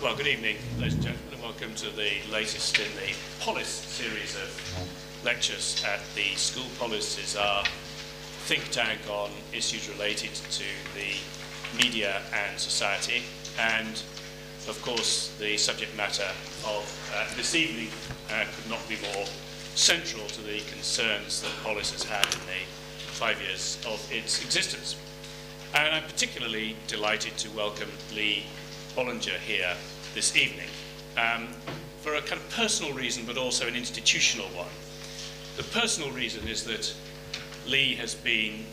Well, good evening, ladies and gentlemen, and welcome to the latest in the Polis series of lectures at the School. Polis is our think tank on issues related to the media and society, and of course the subject matter of this evening could not be more central to the concerns that Polis has had in the 5 years of its existence. And I'm particularly delighted to welcome Lee Bollinger here this evening for a kind of personal reason, but also an institutional one. The personal reason is that Lee has been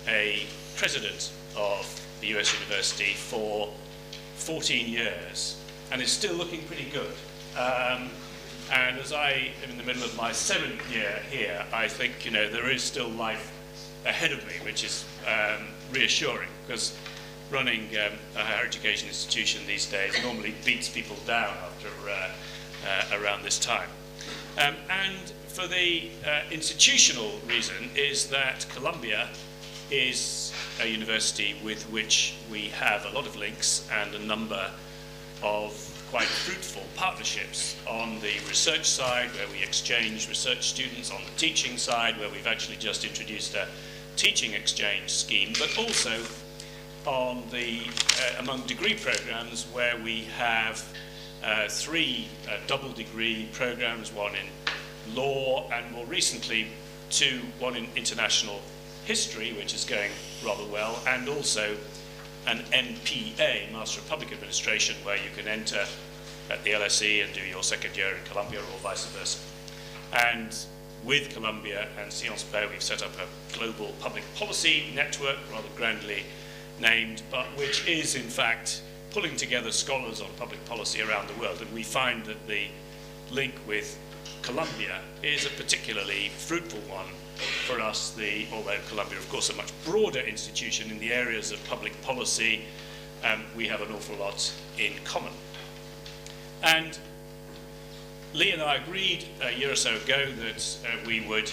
a president of the US University for 14 years and is still looking pretty good. And as I am in the middle of my 7th year here, I think, there is still life ahead of me, which is reassuring, because running a higher education institution these days normally beats people down after around this time. And for the institutional reason is that Columbia is a university with which we have a lot of links and a number of quite fruitful partnerships on the research side, where we exchange research students, on the teaching side, where we've actually just introduced a teaching exchange scheme, but also on the among degree programs, where we have 3 double degree programs, one in law and more recently one in international history, which is going rather well, and also an MPA, Master of Public Administration, where you can enter at the LSE and do your 2nd year in Columbia, or vice versa. And with Columbia and Sciences Po, we've set up a global public policy network, rather grandly named, but which is in fact pulling together scholars on public policy around the world. And we find that the link with Columbia is a particularly fruitful one for us, although Columbia, of course, a much broader institution in the areas of public policy, we have an awful lot in common. And Lee and I agreed a year or so ago that we would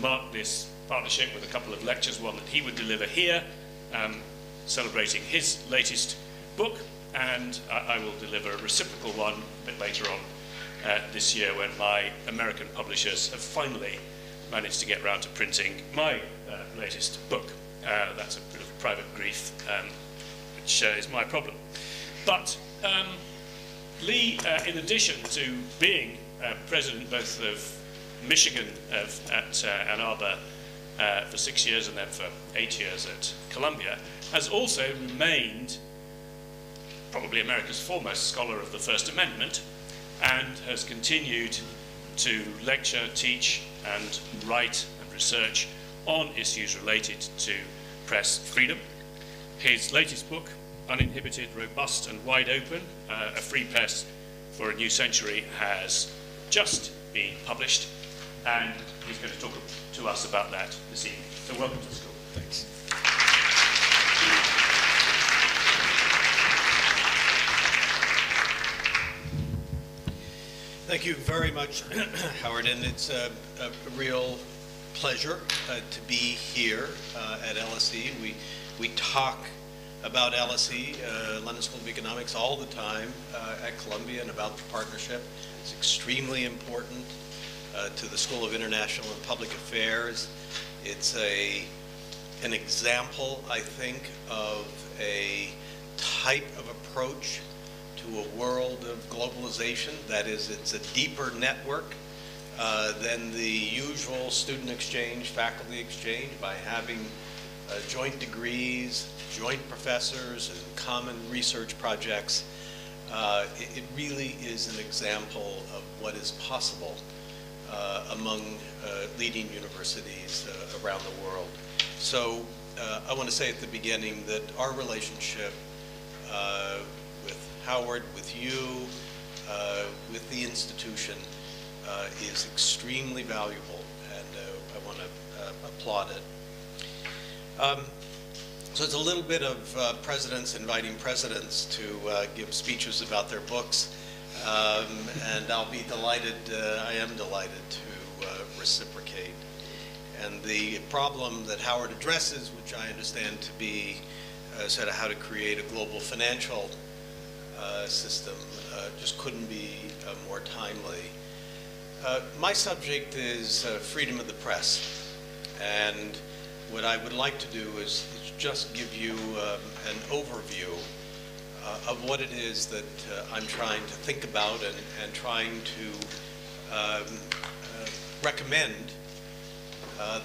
mark this partnership with a couple of lectures, one that he would deliver here, celebrating his latest book, and I will deliver a reciprocal one a bit later on this year, when my American publishers have finally managed to get round to printing my latest book. That's a bit of private grief, which is my problem. But Lee, in addition to being president both of Michigan at Ann Arbor for 6 years and then for 8 years at Columbia, has also remained probably America's foremost scholar of the First Amendment, and has continued to lecture, teach, and write and research on issues related to press freedom. His latest book, Uninhibited, Robust and Wide Open, a free press for a new century, has just been published, and he's going to talk to us about that this evening. So welcome to the school. Thanks. Thank you very much, Howard, and it's a real pleasure to be here at LSE. We talk about LSE, London School of Economics, all the time at Columbia, and about the partnership. It's extremely important to the School of International and Public Affairs. It's an example, I think, of a type of approach to a world of globalization. That is, it's a deeper network than the usual student exchange, faculty exchange, by having joint degrees, joint professors, and common research projects. It really is an example of what is possible among leading universities around the world. So I want to say at the beginning that our relationship with Howard, with you, with the institution is extremely valuable, and I want to applaud it. So it's a little bit of presidents inviting presidents to give speeches about their books, and I'll be delighted, I am delighted to reciprocate. And the problem that Howard addresses, which I understand to be sort of how to create a global financial system just couldn't be more timely. My subject is freedom of the press, and what I would like to do is just give you an overview of what it is that I'm trying to think about and trying to recommend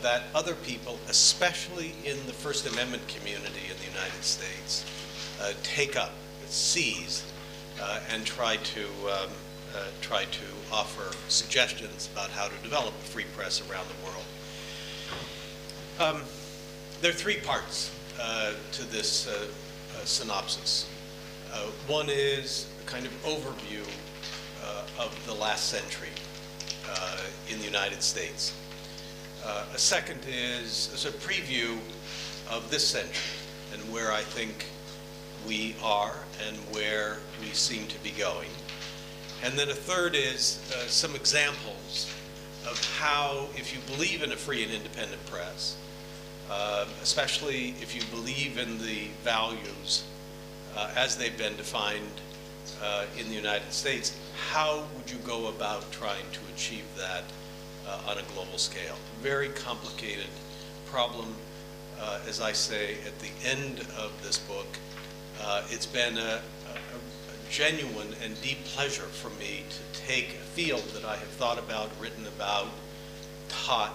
that other people, especially in the First Amendment community in the United States, take up, seize, and try to offer suggestions about how to develop a free press around the world. There are three parts to this synopsis. One is a kind of overview of the last century in the United States. A second is a preview of this century and where I think we are and where we seem to be going. And then a third is some examples of how, if you believe in a free and independent press, especially if you believe in the values as they've been defined in the United States, how would you go about trying to achieve that on a global scale? Very complicated problem. As I say at the end of this book, it's been a genuine and deep pleasure for me to take a field that I have thought about, written about, taught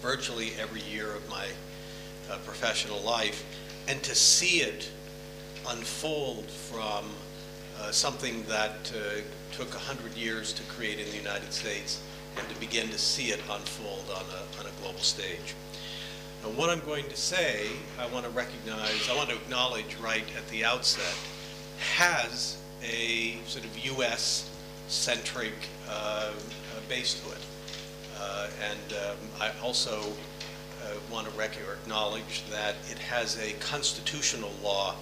virtually every year of my professional life, and to see it unfold from something that took 100 years to create in the United States, and to begin to see it unfold on a global stage. Now, what I'm going to say, I want to acknowledge right at the outset, has a sort of US-centric base to it. I also want to acknowledge that it has a constitutional law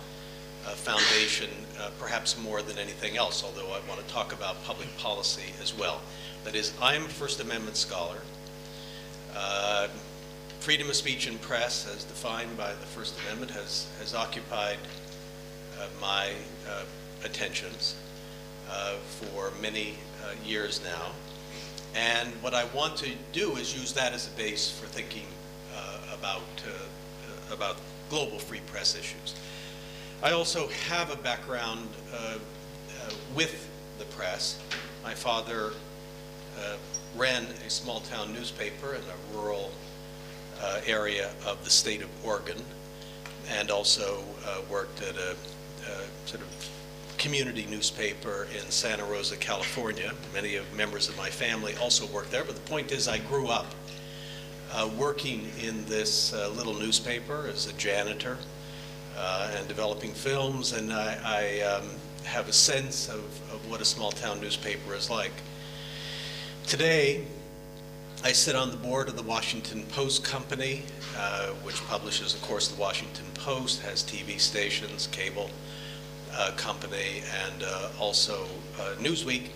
foundation, perhaps more than anything else, although I want to talk about public policy as well. That is, I'm a First Amendment scholar. Freedom of speech and press, as defined by the First Amendment, has occupied my attentions for many years now. And what I want to do is use that as a base for thinking about global free press issues. I also have a background with the press. My father ran a small town newspaper in a rural area of the state of Oregon, and also worked at a sort of community newspaper in Santa Rosa, California. Many members of my family also worked there, but the point is I grew up working in this little newspaper as a janitor and developing films, and I have a sense of what a small town newspaper is like. Today, I sit on the board of the Washington Post Company, which publishes, of course, the Washington Post, has TV stations, cable company, and also Newsweek.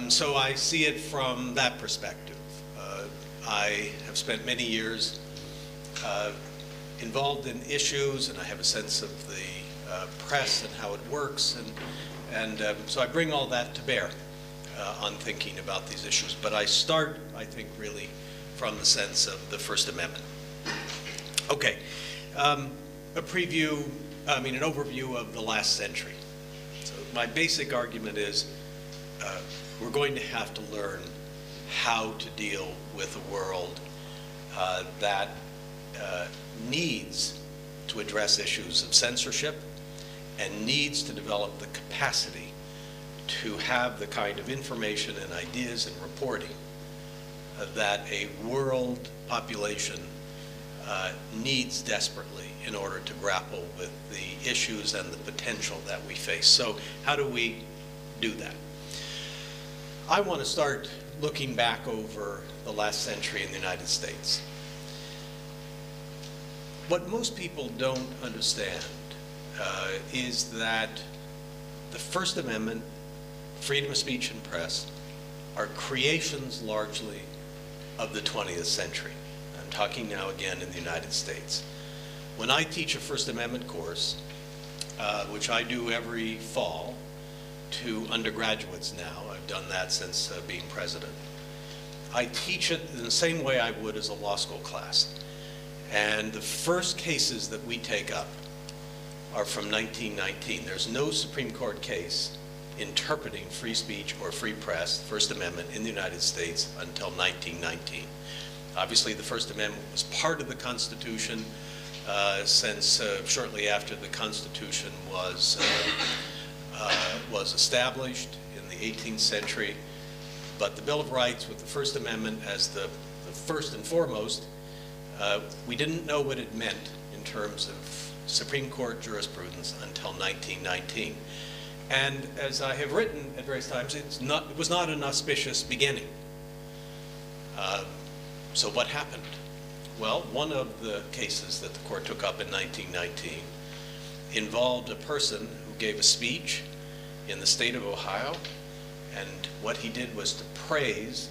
So I see it from that perspective. I have spent many years involved in issues, and I have a sense of the press and how it works, and so I bring all that to bear on thinking about these issues. But I start, I think, really from the sense of the First Amendment. Okay, an overview of the last century. So my basic argument is we're going to have to learn how to deal with a world that needs to address issues of censorship and needs to develop the capacity to have the kind of information and ideas and reporting that a world population needs desperately in order to grapple with the issues and the potential that we face. So how do we do that? I want to start looking back over the last century in the United States. What most people don't understand is that the First Amendment, freedom of speech and press, are creations largely of the 20th century. I'm talking now again in the United States. When I teach a First Amendment course, which I do every fall, to undergraduates now. I've done that since being president. I teach it in the same way I would as a law school class. And the first cases that we take up are from 1919. There's no Supreme Court case interpreting free speech or free press, First Amendment, in the United States until 1919. Obviously, the First Amendment was part of the Constitution since shortly after the Constitution was established in the 18th century. But the Bill of Rights, with the First Amendment as the first and foremost, we didn't know what it meant in terms of Supreme Court jurisprudence until 1919. And as I have written at various times, it was not an auspicious beginning. So what happened? Well, one of the cases that the court took up in 1919 involved a person who gave a speech in the state of Ohio, and what he did was to praise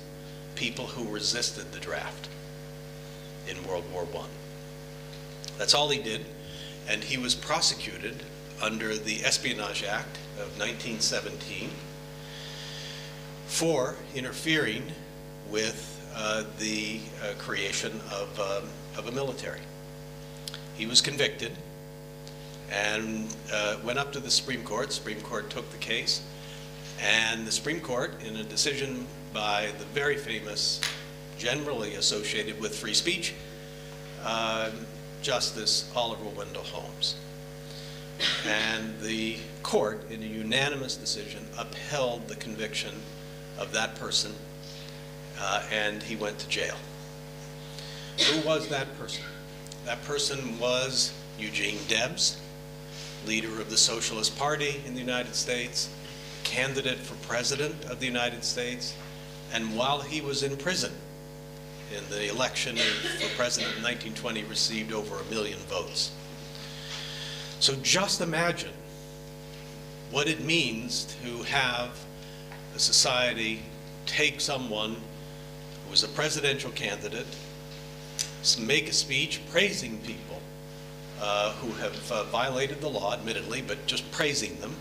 people who resisted the draft in World War I. That's all he did, and he was prosecuted under the Espionage Act of 1917 for interfering with the creation of a military. He was convicted and went up to the Supreme Court. Supreme Court took the case, and the Supreme Court, in a decision by the very famous, generally associated with free speech, Justice Oliver Wendell Holmes. And the court, in a unanimous decision, upheld the conviction of that person, and he went to jail. Who was that person? That person was Eugene Debs, leader of the Socialist Party in the United States, candidate for president of the United States, and while he was in prison in the election for president in 1920, received over 1 million votes. So just imagine what it means to have a society take someone who was a presidential candidate, make a speech praising people who have violated the law, admittedly, but just praising them,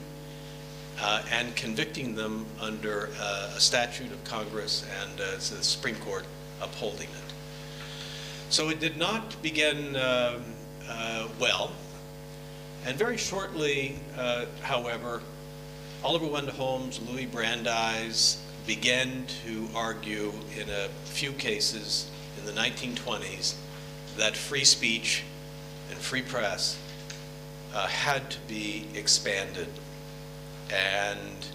and convicting them under a statute of Congress and the Supreme Court upholding it. So it did not begin well. And very shortly, however, Oliver Wendell Holmes, Louis Brandeis began to argue in a few cases in the 1920s that free speech and free press had to be expanded. And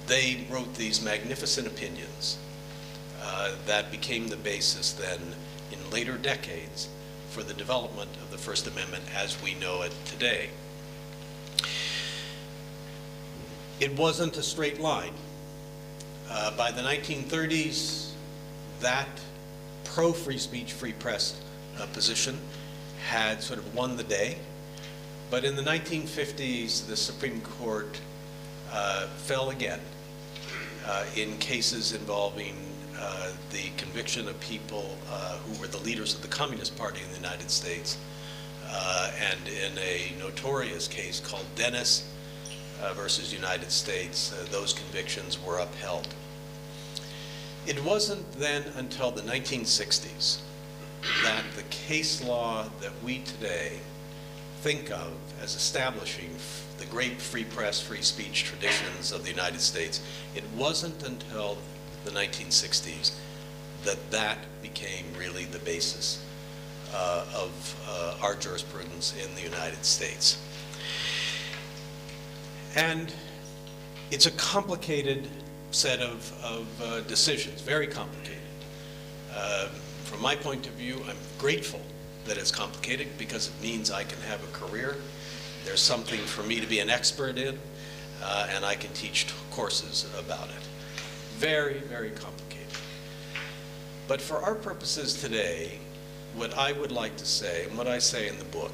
they wrote these magnificent opinions that became the basis then in later decades for the development of the First Amendment as we know it today. It wasn't a straight line. By the 1930s, that pro-free speech, free press position had sort of won the day. But in the 1950s, the Supreme Court fell again in cases involving the conviction of people who were the leaders of the Communist Party in the United States, and in a notorious case called Dennis versus United States, those convictions were upheld. It wasn't then until the 1960s that the case law that we today think of as establishing the great free press, free speech traditions of the United States, it wasn't until the 1960s that that became really the basis of our jurisprudence in the United States. And it's a complicated set of decisions, very complicated. From my point of view, I'm grateful that it's complicated because it means I can have a career. There's something for me to be an expert in, and I can teach courses about it. Very, very complicated. But for our purposes today, what I would like to say, and what I say in the book,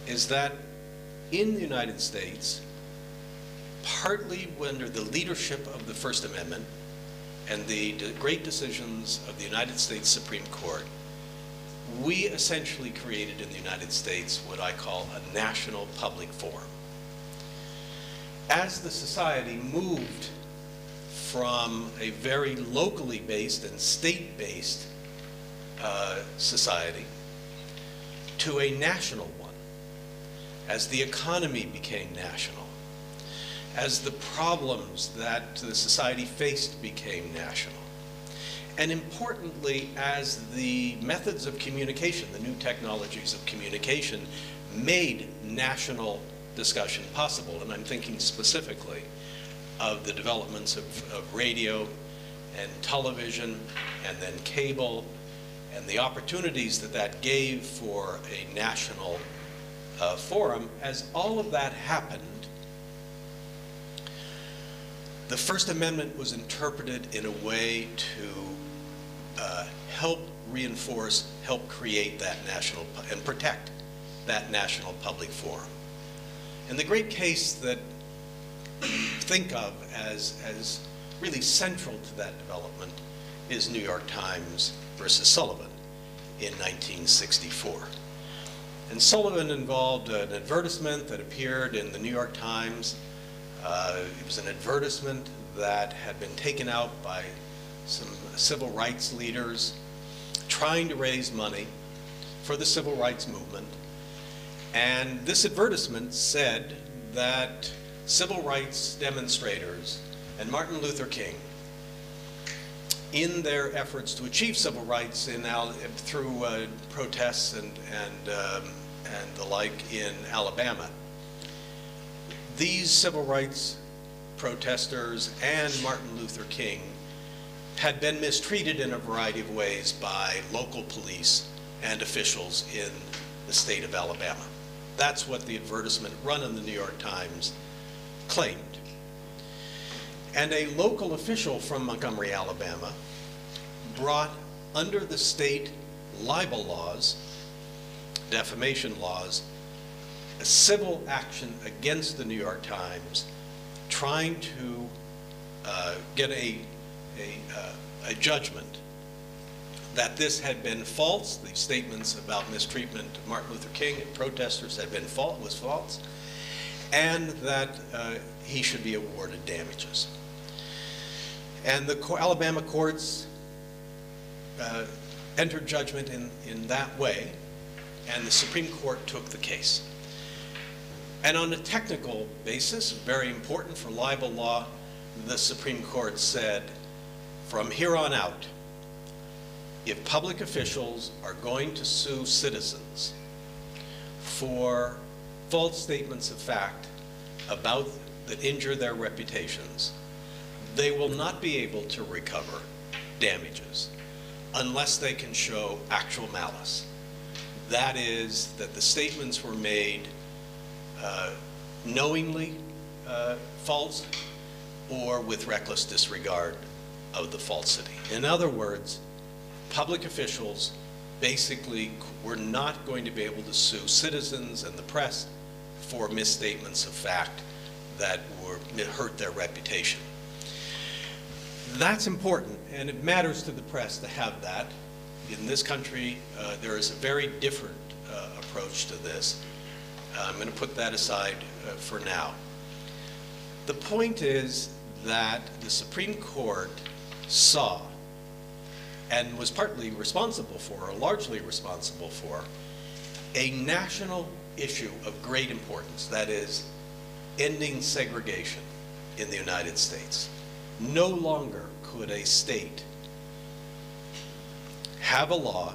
is that in the United States, partly under the leadership of the First Amendment and the great decisions of the United States Supreme Court, we essentially created in the United States what I call a national public forum. As the society moved from a very locally based and state-based society to a national one, as the economy became national, as the problems that the society faced became national, and importantly, as the methods of communication, the new technologies of communication, made national discussion possible. And I'm thinking specifically of the developments of radio and television and then cable, and the opportunities that that gave for a national forum. As all of that happened, the First Amendment was interpreted in a way to help reinforce, help create that national, and protect that national public forum. And the great case that we think of as really central to that development is New York Times versus Sullivan in 1964. And Sullivan involved an advertisement that appeared in the New York Times. It was an advertisement that had been taken out by some civil rights leaders trying to raise money for the civil rights movement. And this advertisement said that civil rights demonstrators and Martin Luther King, in their efforts to achieve civil rights through protests and the like in Alabama, these civil rights protesters and Martin Luther King had been mistreated in a variety of ways by local police and officials in the state of Alabama. That's what the advertisement run in the New York Times claimed. And a local official from Montgomery, Alabama, brought under the state libel laws, defamation laws, a civil action against the New York Times, trying to get a judgment that this had been false. These statements about mistreatment of Martin Luther King and protesters had been false, and that he should be awarded damages. And the Alabama courts entered judgment in that way, and the Supreme Court took the case. And on a technical basis, very important for libel law, the Supreme Court said, from here on out, if public officials are going to sue citizens for false statements of fact about that injure their reputations, they will not be able to recover damages unless they can show actual malice. That is, that the statements were made knowingly false or with reckless disregard of the falsity. In other words, public officials basically were not going to be able to sue citizens and the press for misstatements of fact that hurt their reputation. That's important, and it matters to the press to have that. In this country, there is a very different approach to this. I'm going to put that aside for now. The point is that the Supreme Court saw and was partly responsible for, or largely responsible for, a national issue of great importance, that is, ending segregation in the United States. No longer could a state have a law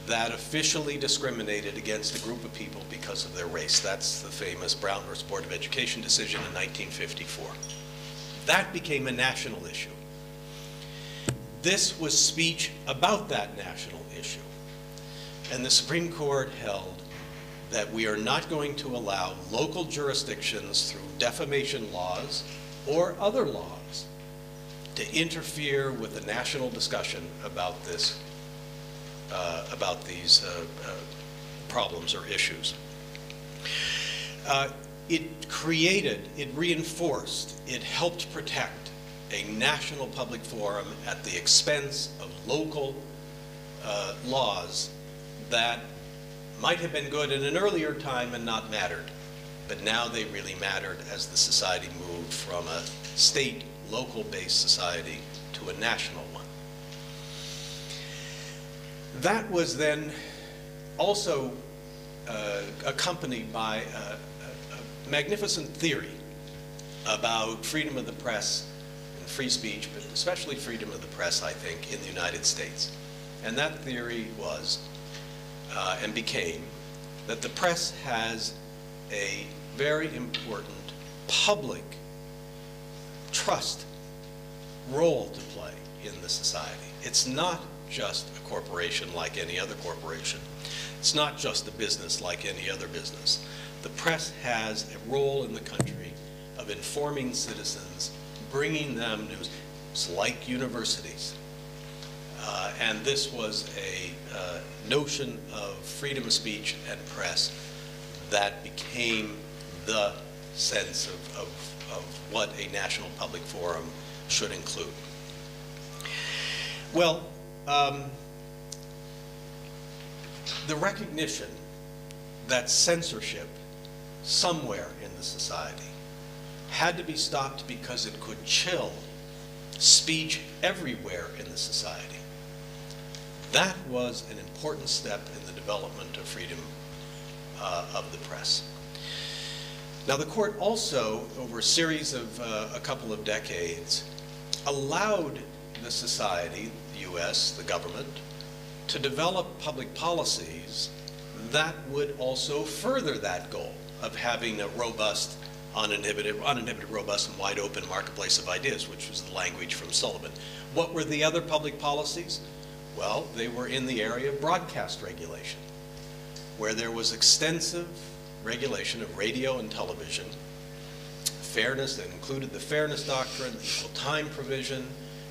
that officially discriminated against a group of people because of their race. That's the famous Brown versus Board of Education decision in 1954. That became a national issue. This was speech about that national issue. And the Supreme Court held that we are not going to allow local jurisdictions through defamation laws or other laws to interfere with the national discussion about this, about these problems or issues. It created, it reinforced, it helped protect a national public forum at the expense of local laws that might have been good in an earlier time and not mattered, but now they really mattered as the society moved from a state, local-based society to a national one. That was then also accompanied by a magnificent theory about freedom of the press and free speech, but especially freedom of the press, I think, in the United States. And that theory was, and became, that the press has a very important public trust role to play in the society. It's not just a corporation like any other corporation. It's not just a business like any other business. The press has a role in the country of informing citizens, bringing them news. It's like universities. And this was a notion of freedom of speech and press that became the sense of what a national public forum should include. Well, the recognition that censorship somewhere in the society had to be stopped because it could chill speech everywhere in the society. That was an important step in the development of freedom of the press. Now, the court also, over a series of a couple of decades, allowed the society, the US, the government, to develop public policies that would also further that goal of having a robust, uninhibited, robust, and wide open marketplace of ideas, which was the language from Sullivan. What were the other public policies? Well, they were in the area of broadcast regulation, where there was extensive regulation of radio and television, fairness that included the fairness doctrine, equal time provision,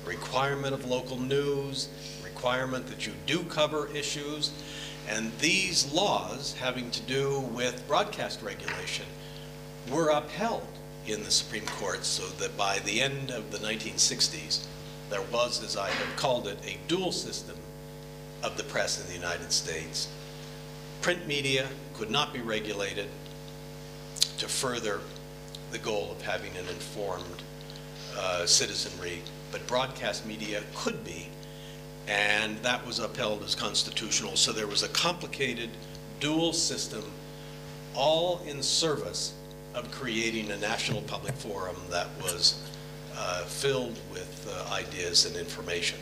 requirement of local news, requirement that you do cover issues, and these laws having to do with broadcast regulation were upheld in the Supreme Court, so that by the end of the 1960s, there was, as I have called it, a dual system of the press in the United States. Print media could not be regulated to further the goal of having an informed citizenry, but broadcast media could be, and that was upheld as constitutional. So there was a complicated dual system, all in service of creating a national public forum that was filled with ideas and information.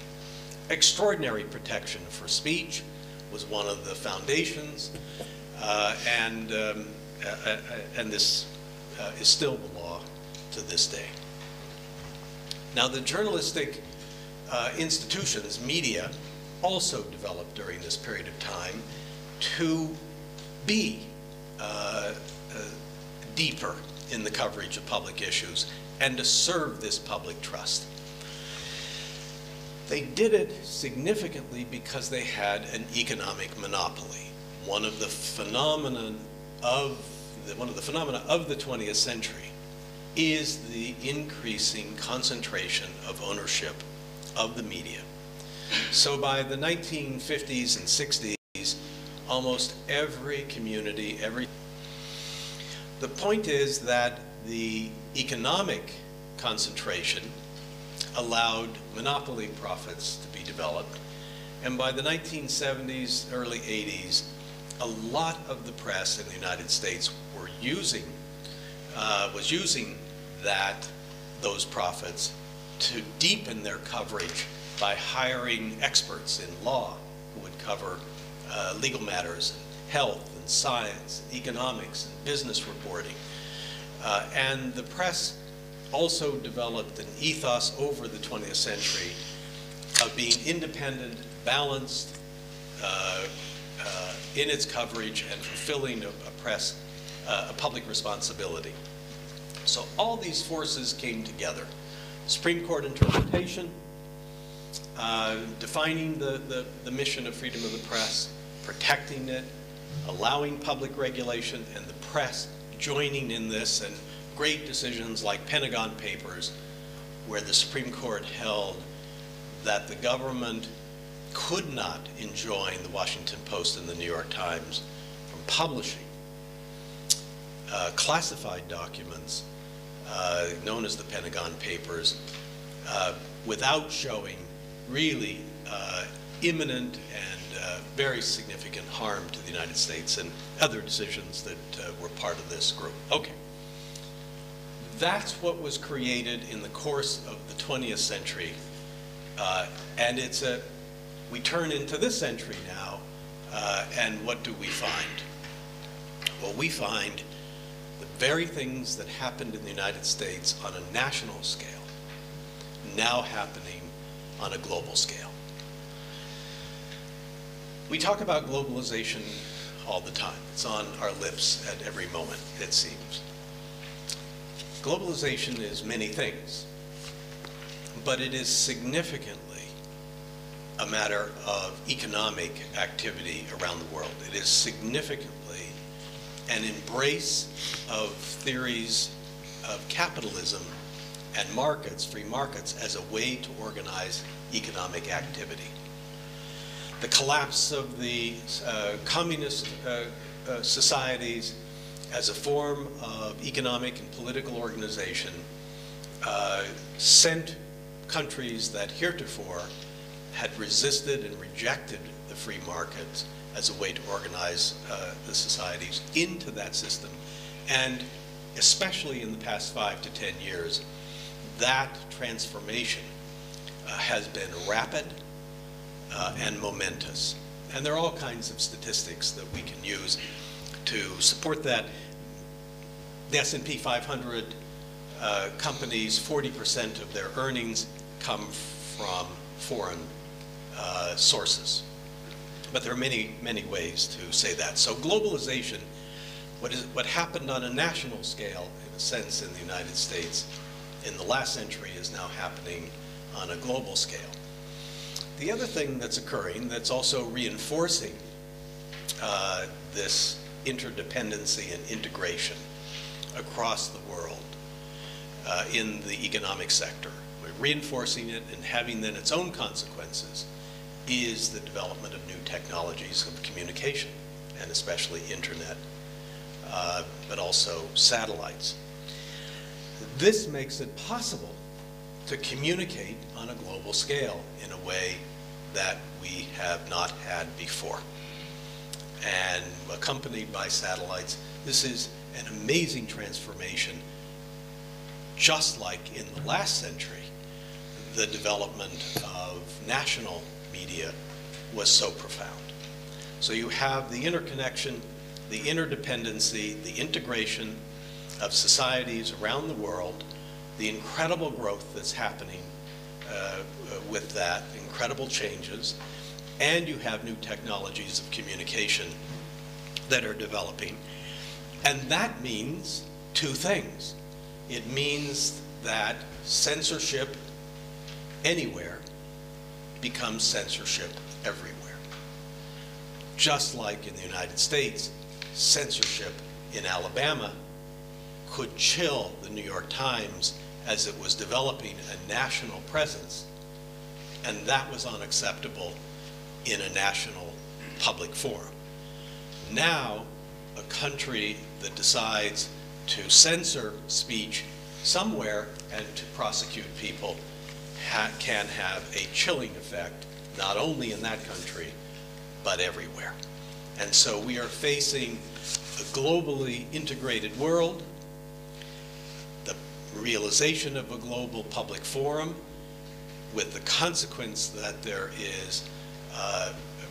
Extraordinary protection for speech was one of the foundations, and this is still the law to this day. Now, the journalistic institutions, media, also developed during this period of time to be deeper in the coverage of public issues and to serve this public trust. They did it significantly because they had an economic monopoly. One of the phenomena of the 20th century is the increasing concentration of ownership of the media. So by the 1950s and 60s, almost every community, the point is that the economic concentration allowed monopoly profits to be developed. And by the 1970s, early 80s, a lot of the press in the United States was using those profits to deepen their coverage by hiring experts in law who would cover legal matters, health and science, economics and business reporting. And the press also developed an ethos over the 20th century of being independent, balanced in its coverage and fulfilling a public responsibility. So all these forces came together. Supreme Court interpretation, defining the mission of freedom of the press, protecting it, allowing public regulation, and the press joining in this, and great decisions like Pentagon Papers, where the Supreme Court held that the government could not enjoin the Washington Post and the New York Times from publishing classified documents known as the Pentagon Papers without showing really imminent and very significant harm to the United States, and other decisions that were part of this group. Okay. That's what was created in the course of the 20th century, and we turn into this century now, and what do we find? Well, we find the very things that happened in the United States on a national scale now happening on a global scale. We talk about globalization all the time. It's on our lips at every moment, it seems. Globalization is many things, but it is significantly a matter of economic activity around the world. It is significantly an embrace of theories of capitalism and markets, free markets, as a way to organize economic activity. The collapse of the communist societies as a form of economic and political organization sent countries that heretofore had resisted and rejected the free markets as a way to organize the societies into that system. And especially in the past 5 to 10 years, that transformation has been rapid and momentous. And there are all kinds of statistics that we can use to support that. The S&P 500 companies, 40% of their earnings come from foreign sources. But there are many, many ways to say that. So globalization, what happened on a national scale, in a sense, in the United States in the last century is now happening on a global scale. The other thing that's occurring that's also reinforcing this interdependency and integration across the world in the economic sector, reinforcing it and having then its own consequences, is the development of new technologies of communication, and especially internet, but also satellites. This makes it possible to communicate on a global scale in a way that we have not had before. And accompanied by satellites, this is an amazing transformation. Just like in the last century, the development of national media was so profound. So you have the interconnection, the interdependency, the integration of societies around the world, the incredible growth that's happening with that, incredible changes, and you have new technologies of communication that are developing. And that means two things. It means that censorship anywhere becomes censorship everywhere. Just like in the United States, censorship in Alabama could chill the New York Times as it was developing a national presence, and that was unacceptable in a national public forum. Now, a country that decides to censor speech somewhere and to prosecute people can have a chilling effect, not only in that country, but everywhere. And so we are facing a globally integrated world, the realization of a global public forum, with the consequence that there is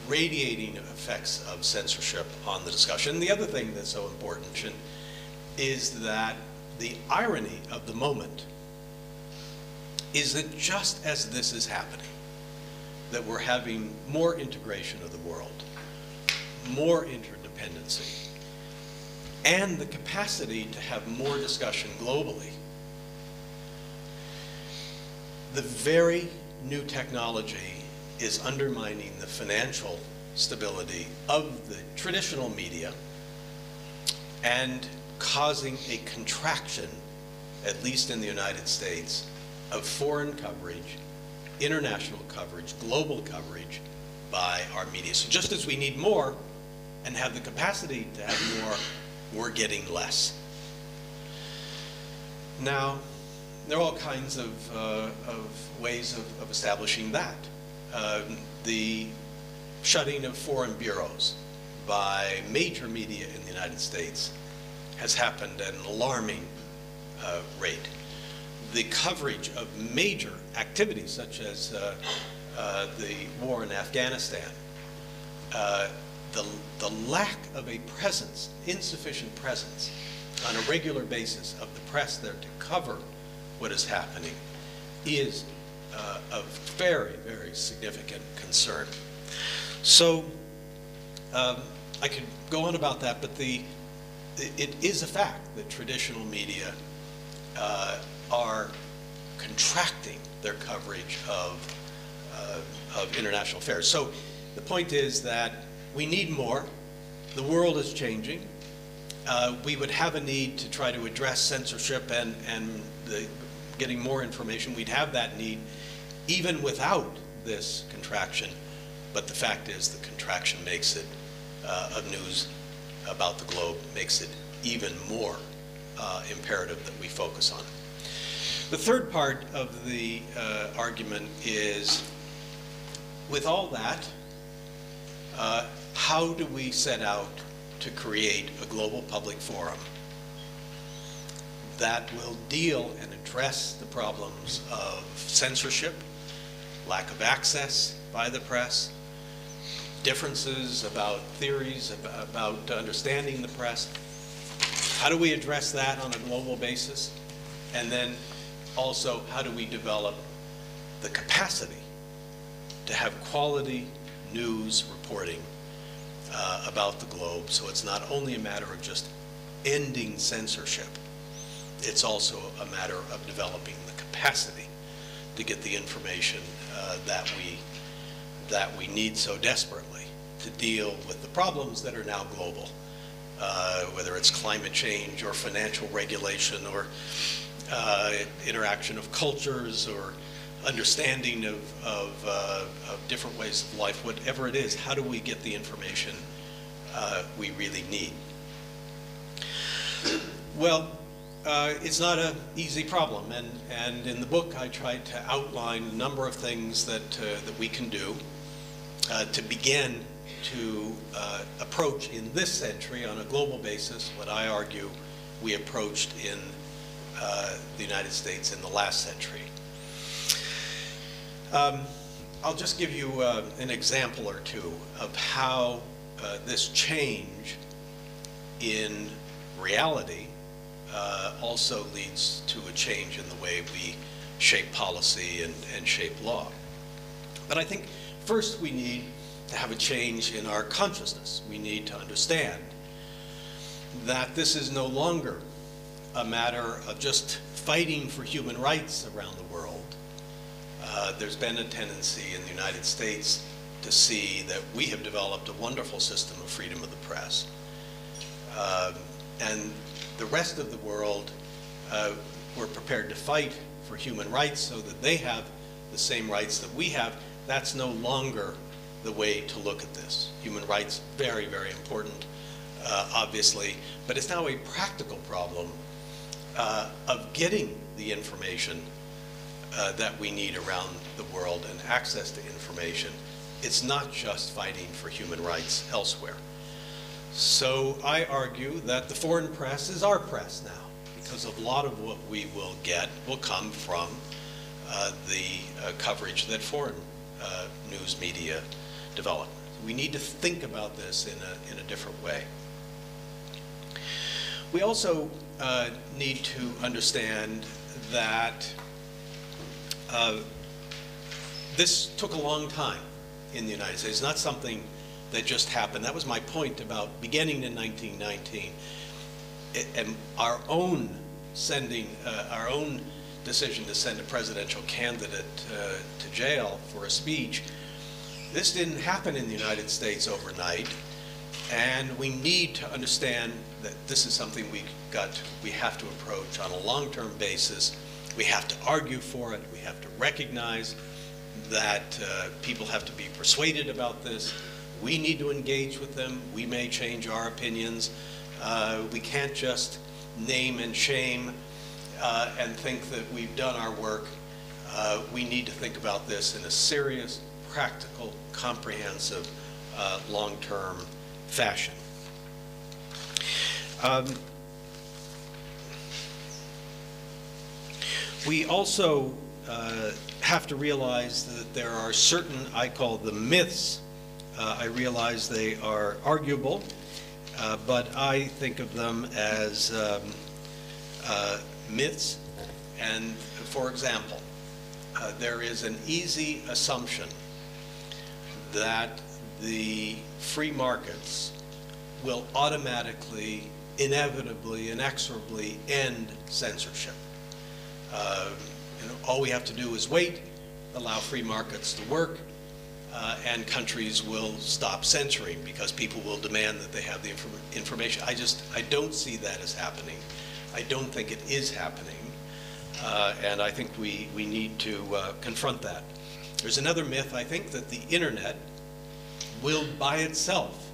radiating effects of censorship on the discussion. And the other thing that's so important is that the irony of the moment is that just as this is happening, that we're having more integration of the world, more interdependency, and the capacity to have more discussion globally, the very new technology is undermining the financial stability of the traditional media and causing a contraction, at least in the United States, of foreign coverage, international coverage, global coverage by our media. So just as we need more and have the capacity to have more, we're getting less. Now, there are all kinds of ways of establishing that. The shutting of foreign bureaus by major media in the United States has happened at an alarming rate. The coverage of major activities such as the war in Afghanistan, the lack of a presence, insufficient presence on a regular basis of the press there to cover what is happening is of very, very significant concern. So I could go on about that, but it is a fact that traditional media are contracting their coverage of international affairs. So the point is that we need more. The world is changing. We would have a need to try to address censorship and getting more information. We'd have that need even without this contraction. But the fact is the contraction makes it, of news about the globe, makes it even more imperative that we focus on it. The third part of the argument is, with all that, how do we set out to create a global public forum that will deal and address the problems of censorship, lack of access by the press, differences about theories, about understanding the press? How do we address that on a global basis? And then also, how do we develop the capacity to have quality news reporting about the globe, so it's not only a matter of just ending censorship, it's also a matter of developing the capacity to get the information that we need so desperately to deal with the problems that are now global, whether it's climate change or financial regulation or interaction of cultures or understanding of different ways of life, whatever it is. How do we get the information we really need? Well, it's not an easy problem, and in the book I tried to outline a number of things that we can do to begin to approach in this century on a global basis what I argue we approached in the United States in the last century. I'll just give you an example or two of how this change in reality also leads to a change in the way we shape policy and shape law. But I think first we need to have a change in our consciousness. We need to understand that this is no longer a matter of just fighting for human rights around the world. There's been a tendency in the United States to see that we have developed a wonderful system of freedom of the press. And the rest of the world were prepared to fight for human rights so that they have the same rights that we have. That's no longer the way to look at this. Human rights, very, very important, obviously, but it's now a practical problem of getting the information that we need around the world and access to information. It's not just fighting for human rights elsewhere. So I argue that the foreign press is our press now, because a lot of what we will get will come from the coverage that foreign news media develop. We need to think about this in a different way. We also need to understand that this took a long time in the United States. It's not something that just happened. That was my point about beginning in 1919. And our own decision to send a presidential candidate to jail for a speech, this didn't happen in the United States overnight. And we need to understand that this is something we have to approach on a long-term basis. We have to argue for it. We have to recognize that people have to be persuaded about this. We need to engage with them. We may change our opinions. We can't just name and shame and think that we've done our work. We need to think about this in a serious, practical, comprehensive, long-term fashion. We also have to realize that there are certain, I call them myths. I realize they are arguable, but I think of them as myths. And for example, there is an easy assumption that the free markets will automatically, inevitably, inexorably end censorship. All we have to do is wait, allow free markets to work, and countries will stop censoring because people will demand that they have the information. I don't see that as happening. I don't think it is happening, and I think we need to confront that. There's another myth, I think, that the internet will by itself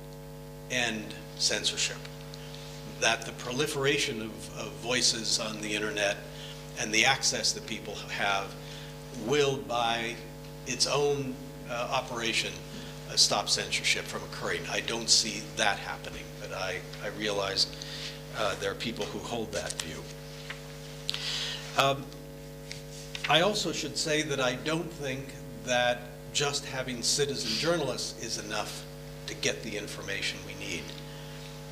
end censorship, that the proliferation of voices on the internet and the access that people have will, by its own operation, stop censorship from occurring. I don't see that happening, but I realize there are people who hold that view. I also should say that I don't think that just having citizen journalists is enough to get the information we need.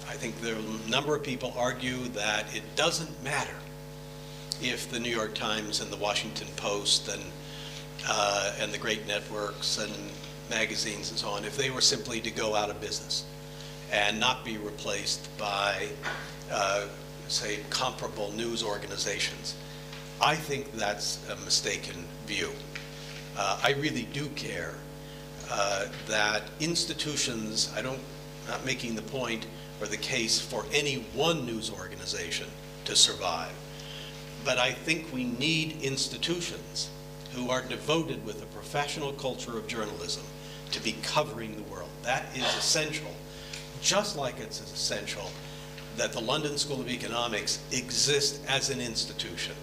I think there are a number of people argue that it doesn't matter if the New York Times and the Washington Post and the great networks and magazines and so on, if they were simply to go out of business and not be replaced by, say, comparable news organizations. I think that's a mistaken view. I really do care that institutions, I'm not making the point or the case for any one news organization to survive, but I think we need institutions who are devoted with a professional culture of journalism to be covering the world. That is essential, just like it's essential that the London School of Economics exists as an institution,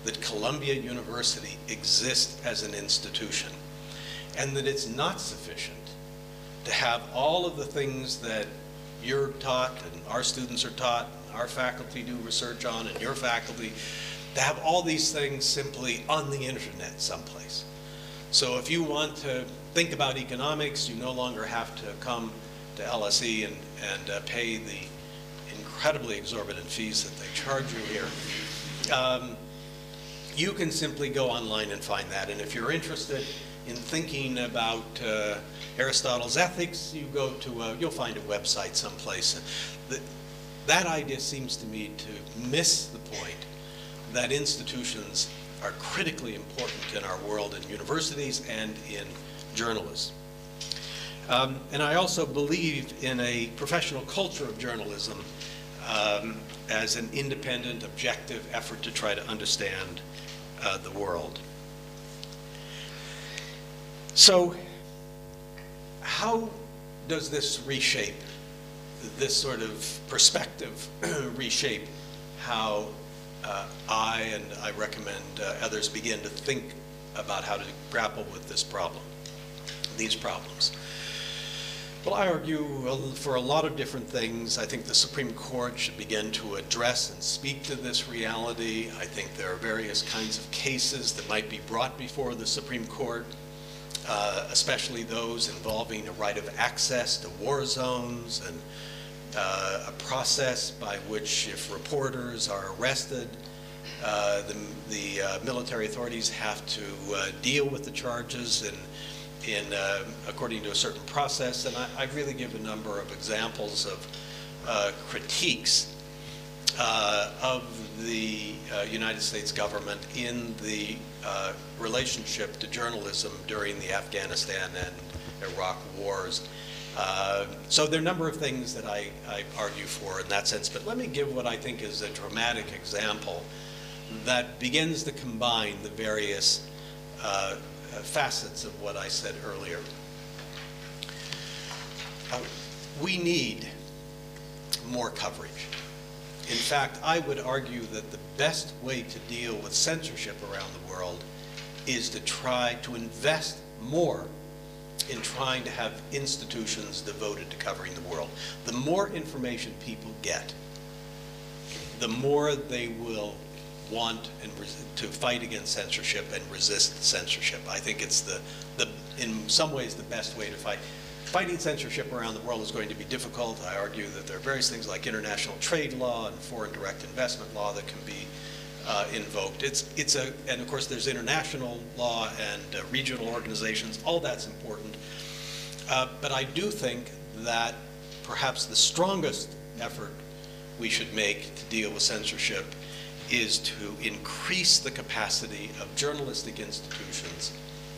that Columbia University exists as an institution, and that it's not sufficient to have all of the things that you're taught and our students are taught, and our faculty do research on, and your faculty, to have all these things simply on the internet someplace. So if you want to think about economics, you no longer have to come to LSE and pay the incredibly exorbitant fees that they charge you here. You can simply go online and find that. And if you're interested in thinking about Aristotle's ethics, you go to you'll find a website someplace. That idea seems to me to miss the point that institutions are critically important in our world, in universities and in journalism. And I also believe in a professional culture of journalism as an independent, objective effort to try to understand the world. So how does this reshape, this sort of perspective reshape how I and I recommend others begin to think about how to grapple with this problem, these problems? Well, I argue for a lot of different things. I think the Supreme Court should begin to address and speak to this reality. I think there are various kinds of cases that might be brought before the Supreme Court, especially those involving a right of access to war zones and a process by which, if reporters are arrested, the military authorities have to deal with the charges according to a certain process. And I really give a number of examples of critiques of the United States government in the relationship to journalism during the Afghanistan and Iraq wars. So there are a number of things that I argue for in that sense, but let me give what I think is a dramatic example that begins to combine the various facets of what I said earlier. We need more coverage. In fact, I would argue that the best way to deal with censorship around the world is to try to invest more in trying to have institutions devoted to covering the world. The more information people get, the more they will want to fight against censorship and resist censorship. I think it's in some ways the best way to fight. Fighting censorship around the world is going to be difficult. I argue that there are various things like international trade law and foreign direct investment law that can be invoked. And of course there's international law and regional organizations. All that's important. But I do think that perhaps the strongest effort we should make to deal with censorship is to increase the capacity of journalistic institutions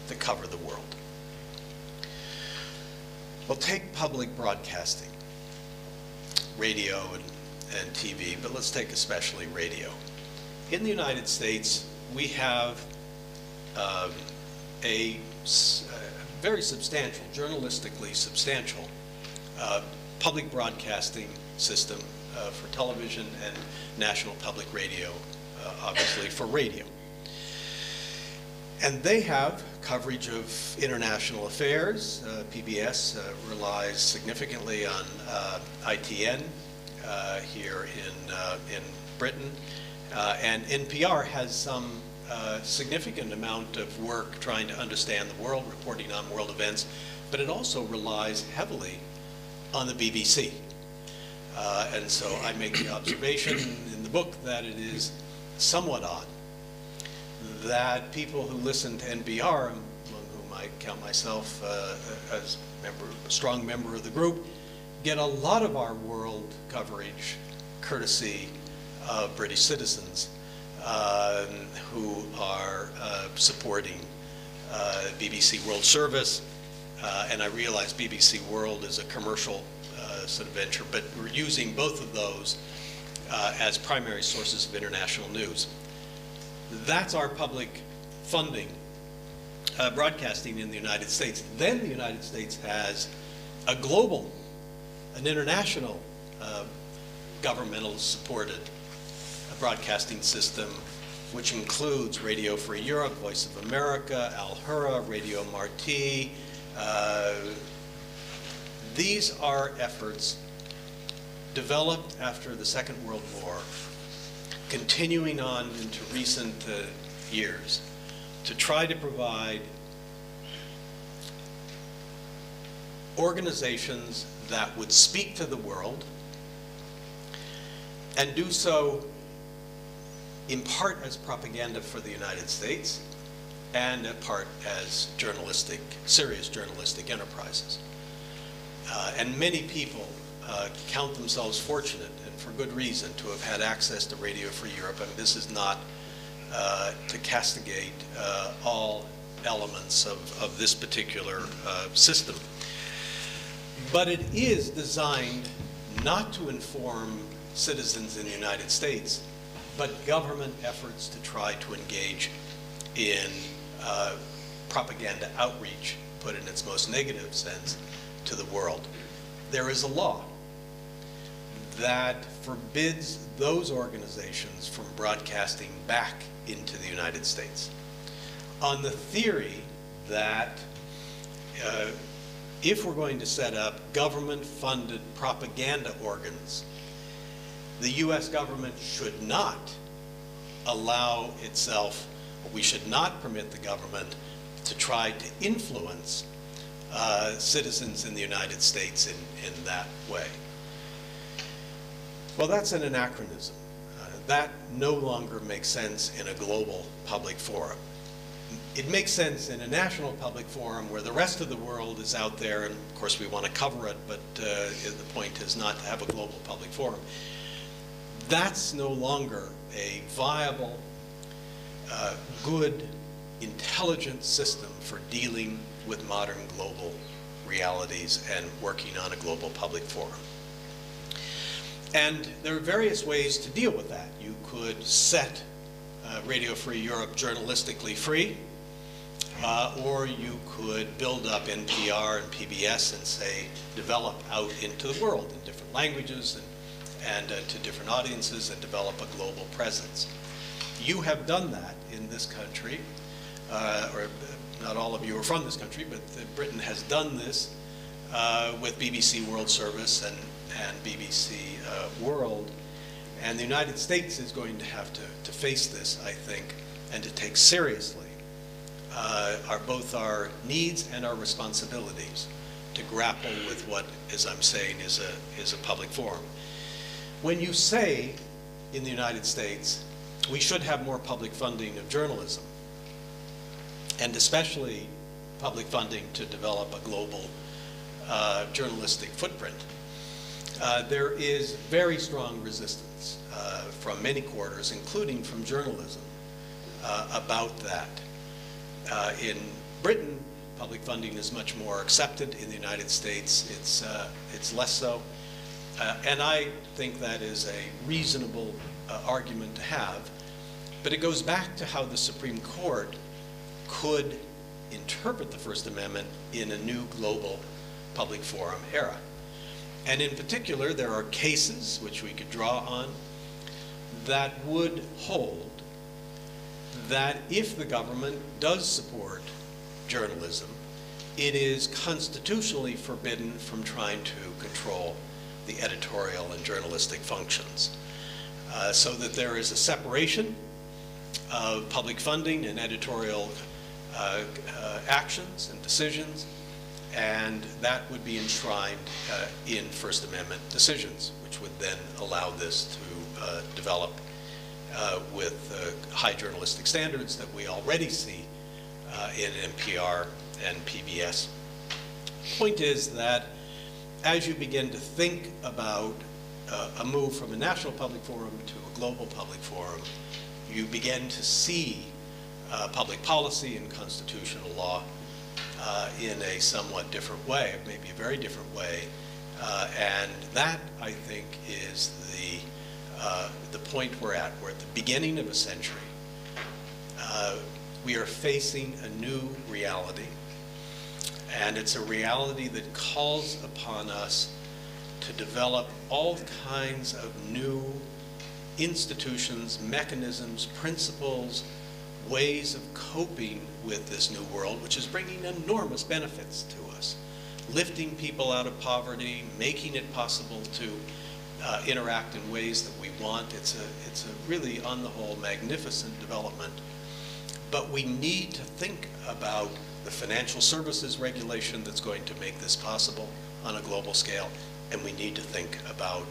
to cover the world. Well, take public broadcasting, radio and TV, but let's take especially radio. In the United States, we have a very substantial, journalistically substantial, public broadcasting system for television and national public radio, obviously for radio. And they have coverage of international affairs. PBS relies significantly on ITN here in Britain. And NPR has some significant amount of work trying to understand the world, reporting on world events, but it also relies heavily on the BBC. And so I make the observation in the book that it is somewhat odd that people who listen to NPR, among whom I count myself as a strong member of the group, get a lot of our world coverage courtesy of British citizens who are supporting BBC World Service. And I realize BBC World is a commercial sort of venture, but we're using both of those as primary sources of international news. That's our public funding, broadcasting in the United States. Then the United States has a global, an international, governmental supported broadcasting system, which includes Radio Free Europe, Voice of America, Al Hurra, Radio Marti. These are efforts developed after the Second World War, continuing on into recent years, to try to provide organizations that would speak to the world and do so in part as propaganda for the United States and in part as serious journalistic enterprises. And many people count themselves fortunate, and for good reason, to have had access to Radio Free Europe. I mean, this is not to castigate all elements of this particular system. But it is designed not to inform citizens in the United States, but government efforts to try to engage in propaganda outreach, put in its most negative sense, to the world. There is a law that forbids those organizations from broadcasting back into the United States on the theory that if we're going to set up government-funded propaganda organs, the US government should not allow itself, or we should not permit the government to try to influence citizens in the United States in that way. Well, that's an anachronism. That no longer makes sense in a global public forum. It makes sense in a national public forum where the rest of the world is out there, and of course we want to cover it, but the point is not to have a global public forum. That's no longer a viable, good, intelligent system for dealing with modern global realities and working on a global public forum. And there are various ways to deal with that. You could set Radio Free Europe journalistically free, or you could build up NPR and PBS and say, develop out into the world in different languages and to different audiences and develop a global presence. You have done that in this country, or not all of you are from this country, but Britain has done this with BBC World Service and BBC World. And the United States is going to have to face this, I think, and to take seriously both our needs and our responsibilities to grapple with what, as I'm saying, is a public forum. When you say in the United States, we should have more public funding of journalism, and especially public funding to develop a global journalistic footprint, there is very strong resistance from many quarters, including from journalism, about that. In Britain, public funding is much more accepted. In the United States, it's less so. And I think that is a reasonable argument to have. But it goes back to how the Supreme Court could interpret the First Amendment in a new global public forum era. And in particular, there are cases which we could draw on that would hold that if the government does support journalism, it is constitutionally forbidden from trying to control the editorial and journalistic functions. So that there is a separation of public funding and editorial actions and decisions, and that would be enshrined in First Amendment decisions, which would then allow this to develop with high journalistic standards that we already see in NPR and PBS. The point is that as you begin to think about a move from a national public forum to a global public forum, you begin to see public policy and constitutional law in a somewhat different way, maybe a very different way. And that, I think, is the point we're at. We're at the beginning of a century. We are facing a new reality. And it's a reality that calls upon us to develop all kinds of new institutions, mechanisms, principles, ways of coping with this new world, which is bringing enormous benefits to us. Lifting people out of poverty, making it possible to interact in ways that we want. It's a really, on the whole, magnificent development. But we need to think about the financial services regulation that's going to make this possible on a global scale, and we need to think about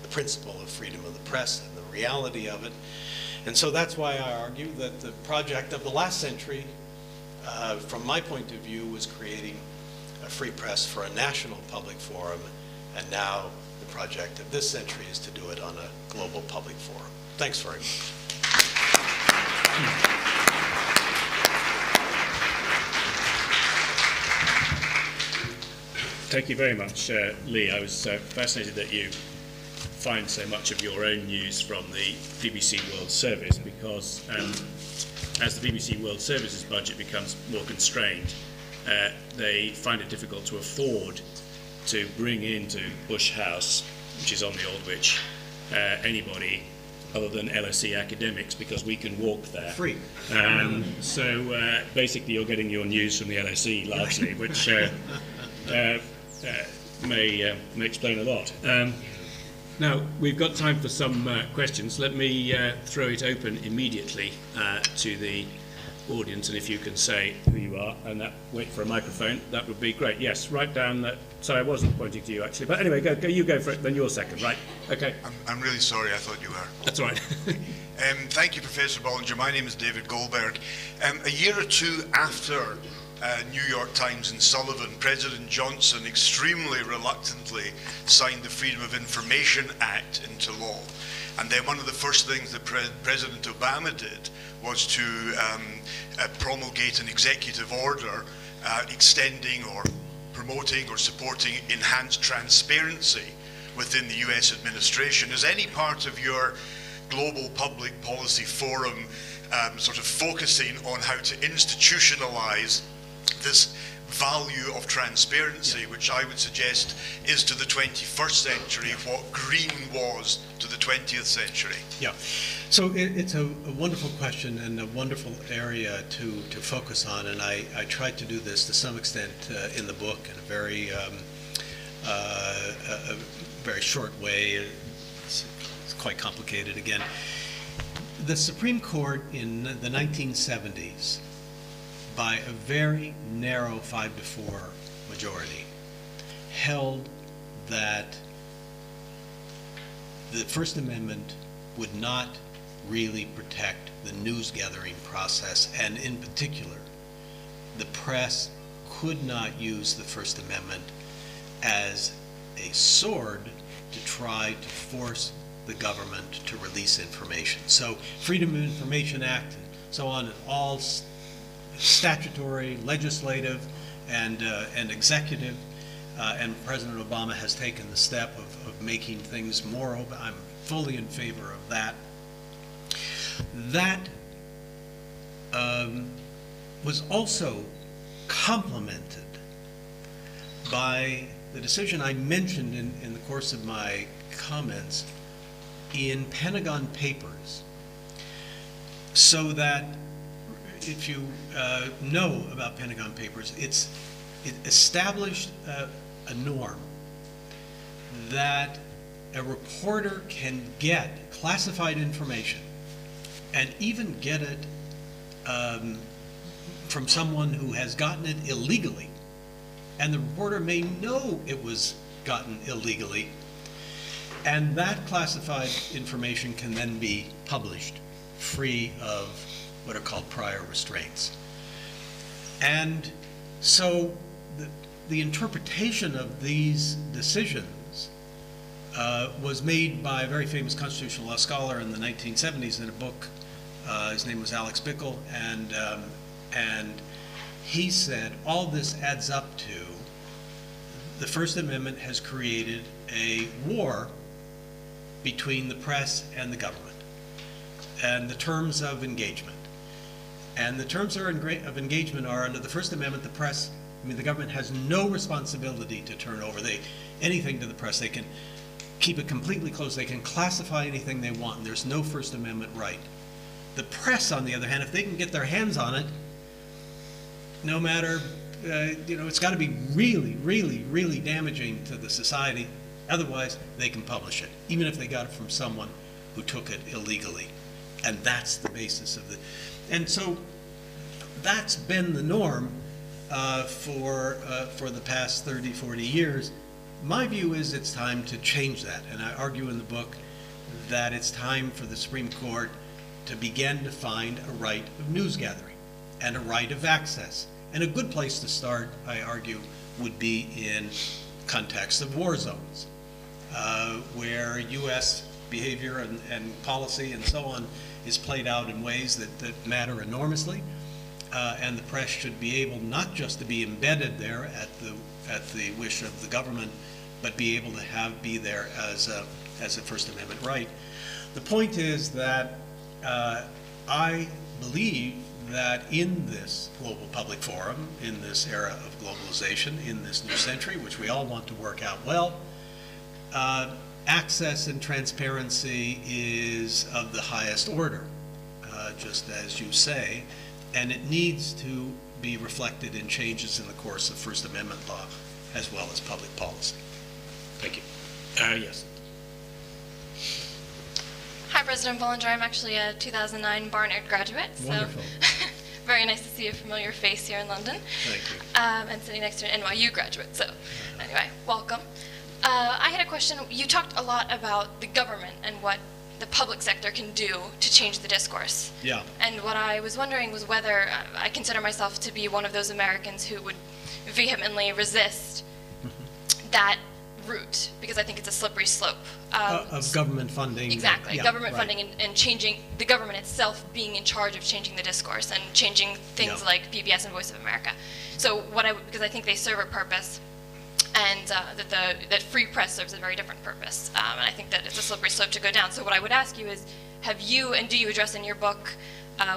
the principle of freedom of the press and the reality of it. And so that's why I argue that the project of the last century, from my point of view, was creating a free press for a national public forum, and now the project of this century is to do it on a global public forum. Thanks very much. Thank you very much, Lee. I was fascinated that you find so much of your own news from the BBC World Service, because as the BBC World Service's budget becomes more constrained, they find it difficult to afford to bring into Bush House, which is on the Aldwych, anybody other than LSE academics, because we can walk there. Free. So basically you're getting your news from the LSE largely, which may explain a lot. Now, we've got time for some questions. Let me throw it open immediately to the audience, and if you can say who you are and wait for a microphone, that would be great. Yes, write down that. Sorry, I wasn't pointing to you actually, but anyway, go. You go for it. Then you're second, right? Okay. I'm really sorry. I thought you were. That's all right. Thank you, Professor Bollinger. My name is David Goldberg. A year or two after New York Times and Sullivan, President Johnson extremely reluctantly signed the Freedom of Information Act into law. And then one of the first things that President Obama did was to promulgate an executive order extending or promoting or supporting enhanced transparency within the US administration. Is any part of your global public policy forum sort of focusing on how to institutionalize this value of transparency, which I would suggest is to the 21st century what green was to the 20th century. Yeah, so it's a wonderful question and a wonderful area to focus on, and I tried to do this to some extent in the book in a very short way. It's quite complicated again. The Supreme Court in the 1970s, by a very narrow 5-4 majority, held that the First Amendment would not really protect the news gathering process, and in particular, the press could not use the First Amendment as a sword to try to force the government to release information. So Freedom of Information Act and so on, and all statutory, legislative, and executive, and President Obama has taken the step of making things more open. I'm fully in favor of that. That was also complemented by the decision I mentioned in the course of my comments in Pentagon Papers, so that if you know about Pentagon Papers, it established a norm that a reporter can get classified information and even get it from someone who has gotten it illegally, and the reporter may know it was gotten illegally, and that classified information can then be published free of what are called prior restraints. And so the interpretation of these decisions was made by a very famous constitutional law scholar in the 1970s in a book. His name was Alex Bickel, and he said all this adds up to the First Amendment has created a war between the press and the government, and the terms of engagement. And the terms of engagement are, under the First Amendment, the government has no responsibility to turn over anything to the press. They can keep it completely closed. They can classify anything they want, and there's no First Amendment right. The press, on the other hand, if they can get their hands on it, no matter, it's got to be really, really, really damaging to the society. Otherwise, they can publish it, even if they got it from someone who took it illegally. And that's the basis of and so that's been the norm for the past 30, 40 years. My view is it's time to change that, and I argue in the book that it's time for the Supreme Court to begin to find a right of news gathering and a right of access. And a good place to start, I argue, would be in context of war zones, where U.S. behavior and policy and so on is played out in ways that matter enormously, and the press should be able not just to be embedded there at the wish of the government, but be able to be there as a First Amendment right. The point is that I believe that in this global public forum, in this era of globalization, in this new century, which we all want to work out well, access and transparency is of the highest order, just as you say, and it needs to be reflected in changes in the course of First Amendment law as well as public policy. Thank you. Yes. Hi, President Bollinger. I'm actually a 2009 Barnard graduate. Wonderful. So very nice to see a familiar face here in London. Thank you. And sitting next to an NYU graduate. So anyway, welcome. I had a question. You talked a lot about the government and what the public sector can do to change the discourse. Yeah. And what I was wondering was whether I consider myself to be one of those Americans who would vehemently resist that route, because I think it's a slippery slope. Of government funding. Exactly, Yeah, government right. funding and changing, the government itself being in charge of changing the discourse and changing things Yeah. like PBS and Voice of America. So because I think they serve a purpose, and that free press serves a very different purpose. And I think that it's a slippery slope to go down. So what I would ask you is, do you address in your book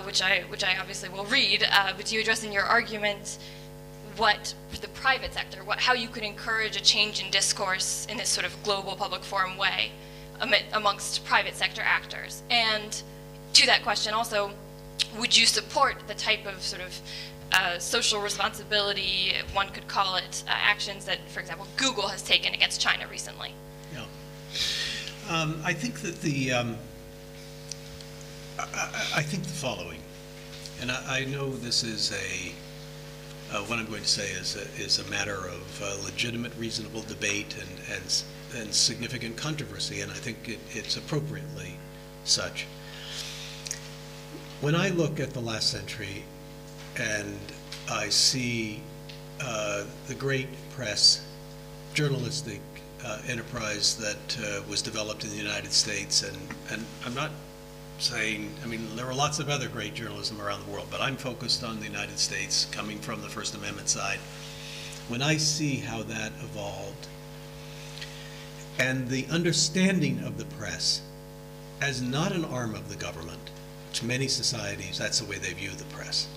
which I obviously will read, but you address in your argument what the private sector, how you could encourage a change in discourse in this sort of global public forum way amongst private sector actors. And to that question also, would you support the type of sort of social responsibility, one could call it, actions that, for example, Google has taken against China recently? Yeah. I think that I think the following, and I know this is what I'm going to say is a matter of legitimate, reasonable debate and significant controversy, and I think it's appropriately such. When I look at the last century and I see the great press, journalistic enterprise that was developed in the United States, and I'm not saying, I mean, there were lots of other great journalism around the world, but I'm focused on the United States, coming from the First Amendment side. When I see how that evolved, and the understanding of the press as not an arm of the government, which many societies, that's the way they view the press,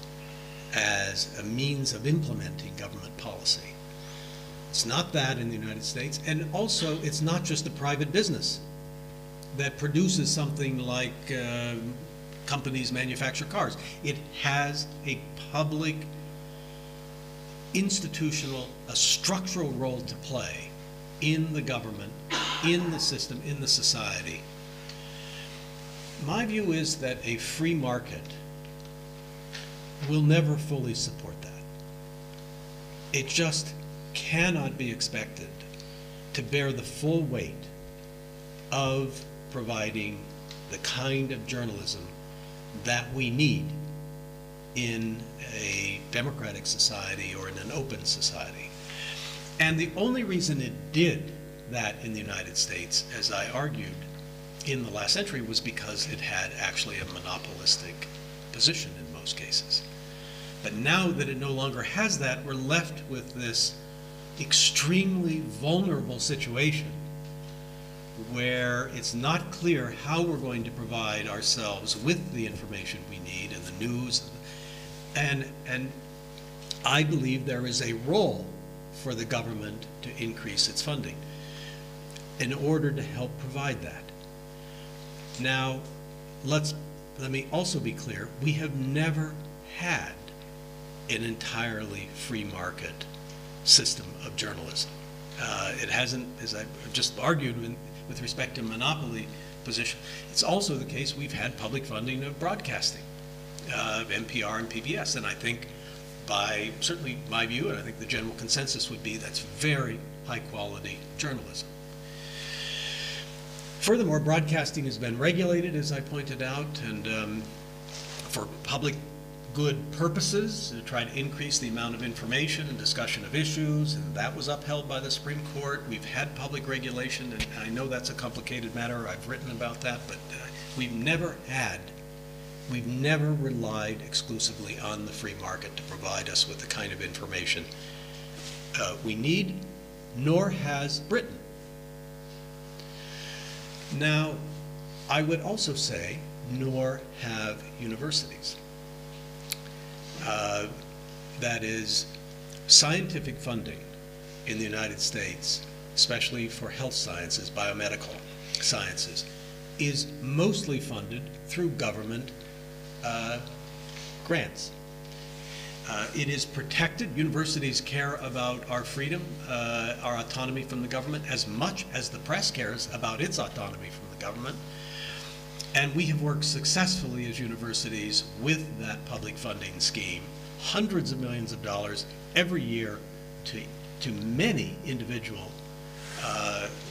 as a means of implementing government policy. It's not that in the United States, and also it's not just a private business that produces something like companies manufacture cars. It has a public, institutional, a structural role to play in the government, in the system, in the society. My view is that a free market will never fully support that. It just cannot be expected to bear the full weight of providing the kind of journalism that we need in a democratic society or in an open society. And the only reason it did that in the United States, as I argued in the last century, was because it had actually a monopolistic position in most cases. But now that it no longer has that, we're left with this extremely vulnerable situation where it's not clear how we're going to provide ourselves with the information we need and the news. And I believe there is a role for the government to increase its funding in order to help provide that. Now, let me also be clear, we have never had an entirely free market system of journalism. It hasn't, as I just argued with respect to monopoly position, it's also the case we've had public funding of broadcasting, NPR and PBS, and I think by certainly my view, and I think the general consensus would be that's very high quality journalism. Furthermore, broadcasting has been regulated, as I pointed out, and for public good purposes, to try to increase the amount of information and discussion of issues, and that was upheld by the Supreme Court. We've had public regulation, and I know that's a complicated matter. I've written about that, but we've never relied exclusively on the free market to provide us with the kind of information we need, nor has Britain. Now, I would also say, nor have universities. That is, scientific funding in the United States, especially for health sciences, biomedical sciences, is mostly funded through government grants. It is protected. Universities care about our freedom, our autonomy from the government, as much as the press cares about its autonomy from the government. And we have worked successfully as universities with that public funding scheme, hundreds of millions of dollars every year to many individual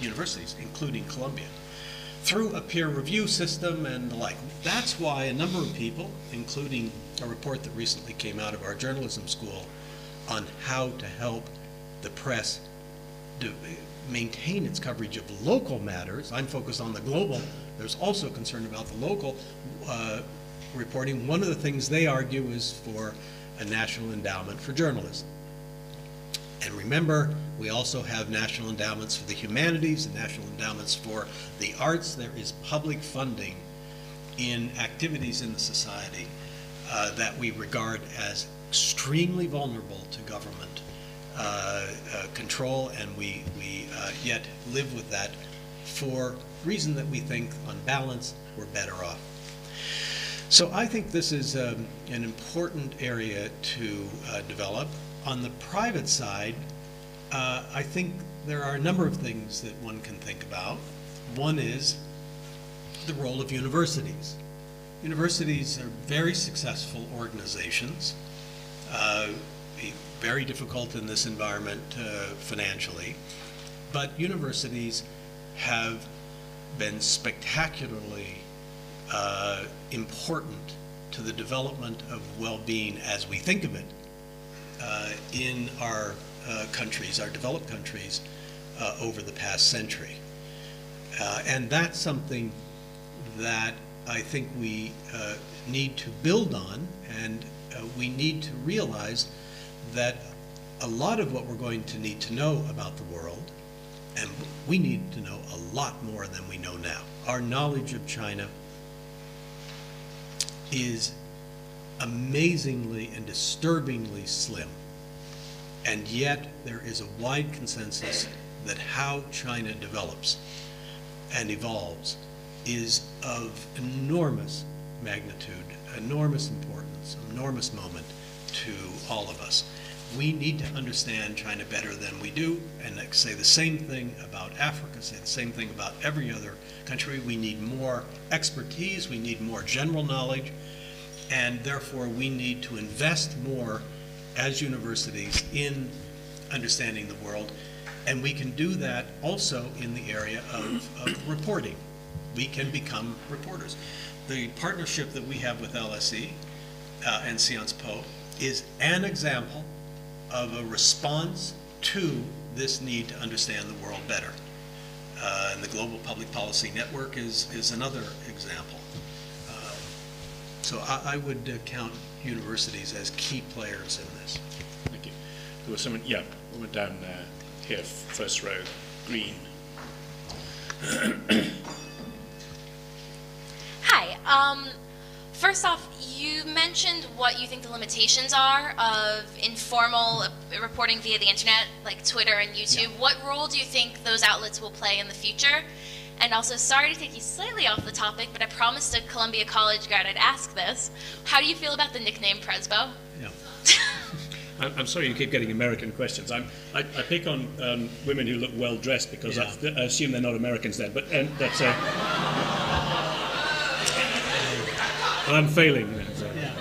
universities, including Columbia, through a peer review system and the like. That's why a number of people, including a report that recently came out of our journalism school on how to help the press maintain its coverage of local matters. I'm focused on the global. There's also concern about the local reporting. One of the things they argue is for a national endowment for journalism. And remember, we also have national endowments for the humanities and national endowments for the arts. There is public funding in activities in the society that we regard as extremely vulnerable to government control, and we yet live with that for reason that we think, on balance, we're better off. So I think this is an important area to develop. On the private side, I think there are a number of things that one can think about. One is the role of universities. Universities are very successful organizations, very difficult in this environment financially, but universities have been spectacularly important to the development of well-being as we think of it in our countries, our developed countries, over the past century. And that's something that I think we need to build on, and we need to realize that a lot of what we're going to need to know about the world, and we need to know a lot more than we know now. Our knowledge of China is amazingly and disturbingly slim, and yet there is a wide consensus that how China develops and evolves is of enormous magnitude, enormous importance, enormous moment to all of us. We need to understand China better than we do, and say the same thing about Africa, say the same thing about every other country. We need more expertise, we need more general knowledge, and therefore we need to invest more as universities in understanding the world. And we can do that also in the area of reporting. We can become reporters. The partnership that we have with LSE and Sciences Po is an example of a response to this need to understand the world better. And the Global Public Policy Network is another example. So I would count universities as key players in this. Thank you. There was someone, yeah, woman down here, first row, green. Hi. First off, you mentioned what you think the limitations are of informal reporting via the internet, like Twitter and YouTube. Yeah. What role do you think those outlets will play in the future? And also, sorry to take you slightly off the topic, but I promised a Columbia College grad I'd ask this. How do you feel about the nickname Presbo? Yeah. I'm sorry you keep getting American questions. I pick on women who look well dressed because I assume they're not Americans then. But that's I'm failing then. So. Yeah.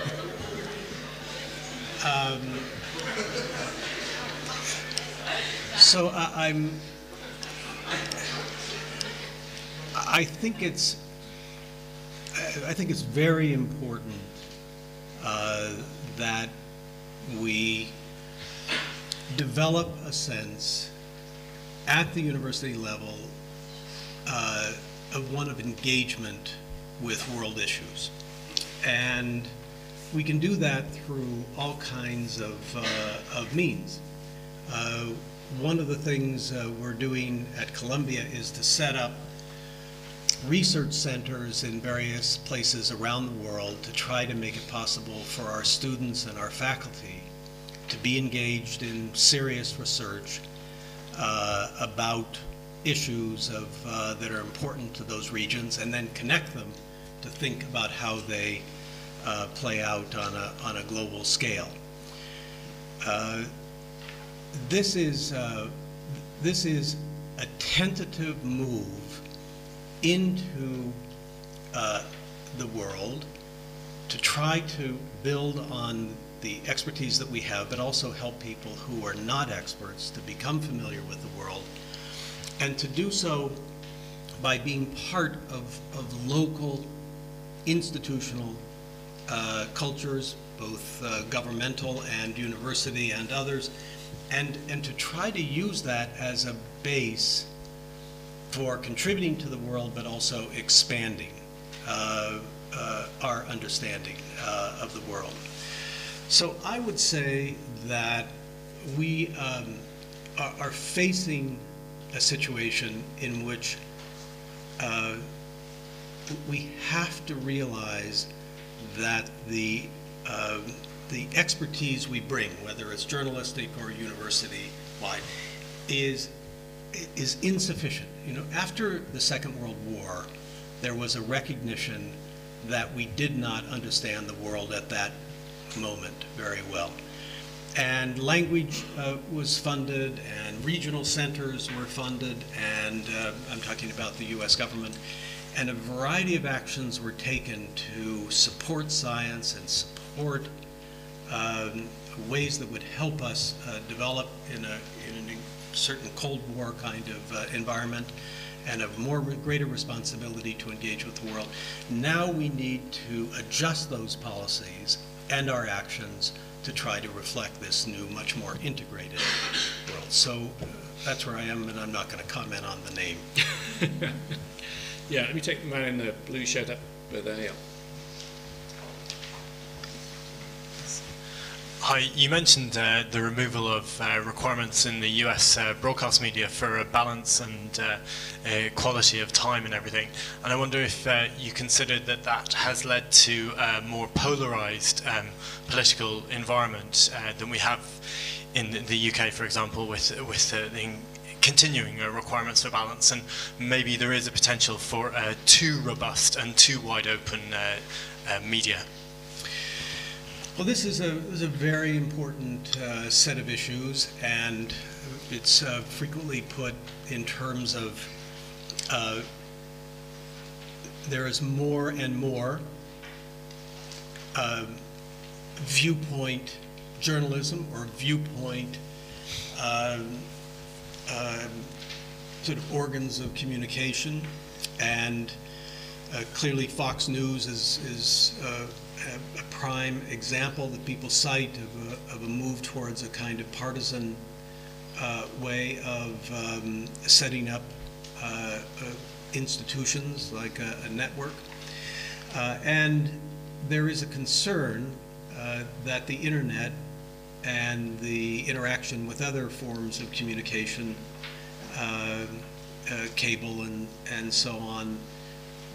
So I think it's very important that we develop a sense at the university level of one of engagement with world issues. And we can do that through all kinds of means. One of the things we're doing at Columbia is to set up research centers in various places around the world to try to make it possible for our students and our faculty to be engaged in serious research about issues that are important to those regions, and then connect them to think about how they play out on a global scale. This is a tentative move into the world to try to build on the expertise that we have, but also help people who are not experts to become familiar with the world, and to do so by being part of local institutional cultures, both governmental and university and others, and to try to use that as a base for contributing to the world, but also expanding our understanding of the world. So I would say that we are facing a situation in which we have to realize that the the expertise we bring, whether it's journalistic or university-wide, is insufficient. You know, after the Second World War, there was a recognition that we did not understand the world at that moment very well. And language was funded, and regional centers were funded, and I'm talking about the US government, and a variety of actions were taken to support science and support ways that would help us develop in a certain Cold War kind of environment, and a greater responsibility to engage with the world. Now we need to adjust those policies and our actions to try to reflect this new, much more integrated world. So that's where I am, and I'm not going to comment on the name. Yeah, let me take the man in the blue shirt up there. Hi, you mentioned the removal of requirements in the US broadcast media for a balance and quality of time and everything. And I wonder if you considered that that has led to a more polarized political environment than we have in the UK, for example, with the continuing requirements for balance, and maybe there is a potential for too robust and too wide open media. Well, this is a very important set of issues, and it's frequently put in terms of there is more and more viewpoint journalism or viewpoint sort of organs of communication, and clearly Fox News is a prime example that people cite of a move towards a kind of partisan way of setting up institutions like a network. And there is a concern that the internet and the interaction with other forms of communication, cable and so on,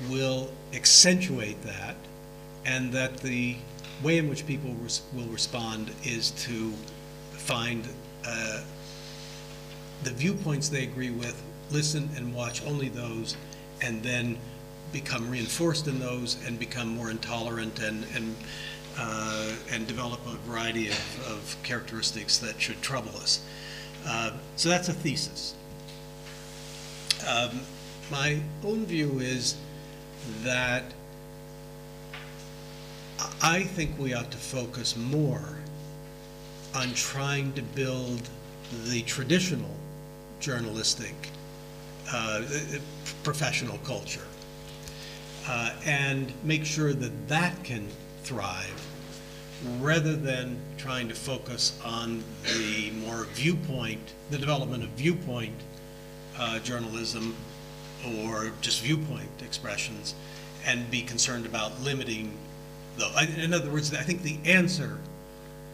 will accentuate that, and that the way in which people will respond is to find the viewpoints they agree with, listen and watch only those, and then become reinforced in those and become more intolerant and develop a variety of characteristics that should trouble us. So that's a thesis. My own view is that I think we ought to focus more on trying to build the traditional journalistic professional culture and make sure that that can thrive, rather than trying to focus on the more viewpoint, the development of viewpoint journalism or just viewpoint expressions, and be concerned about limiting in other words, I think the answer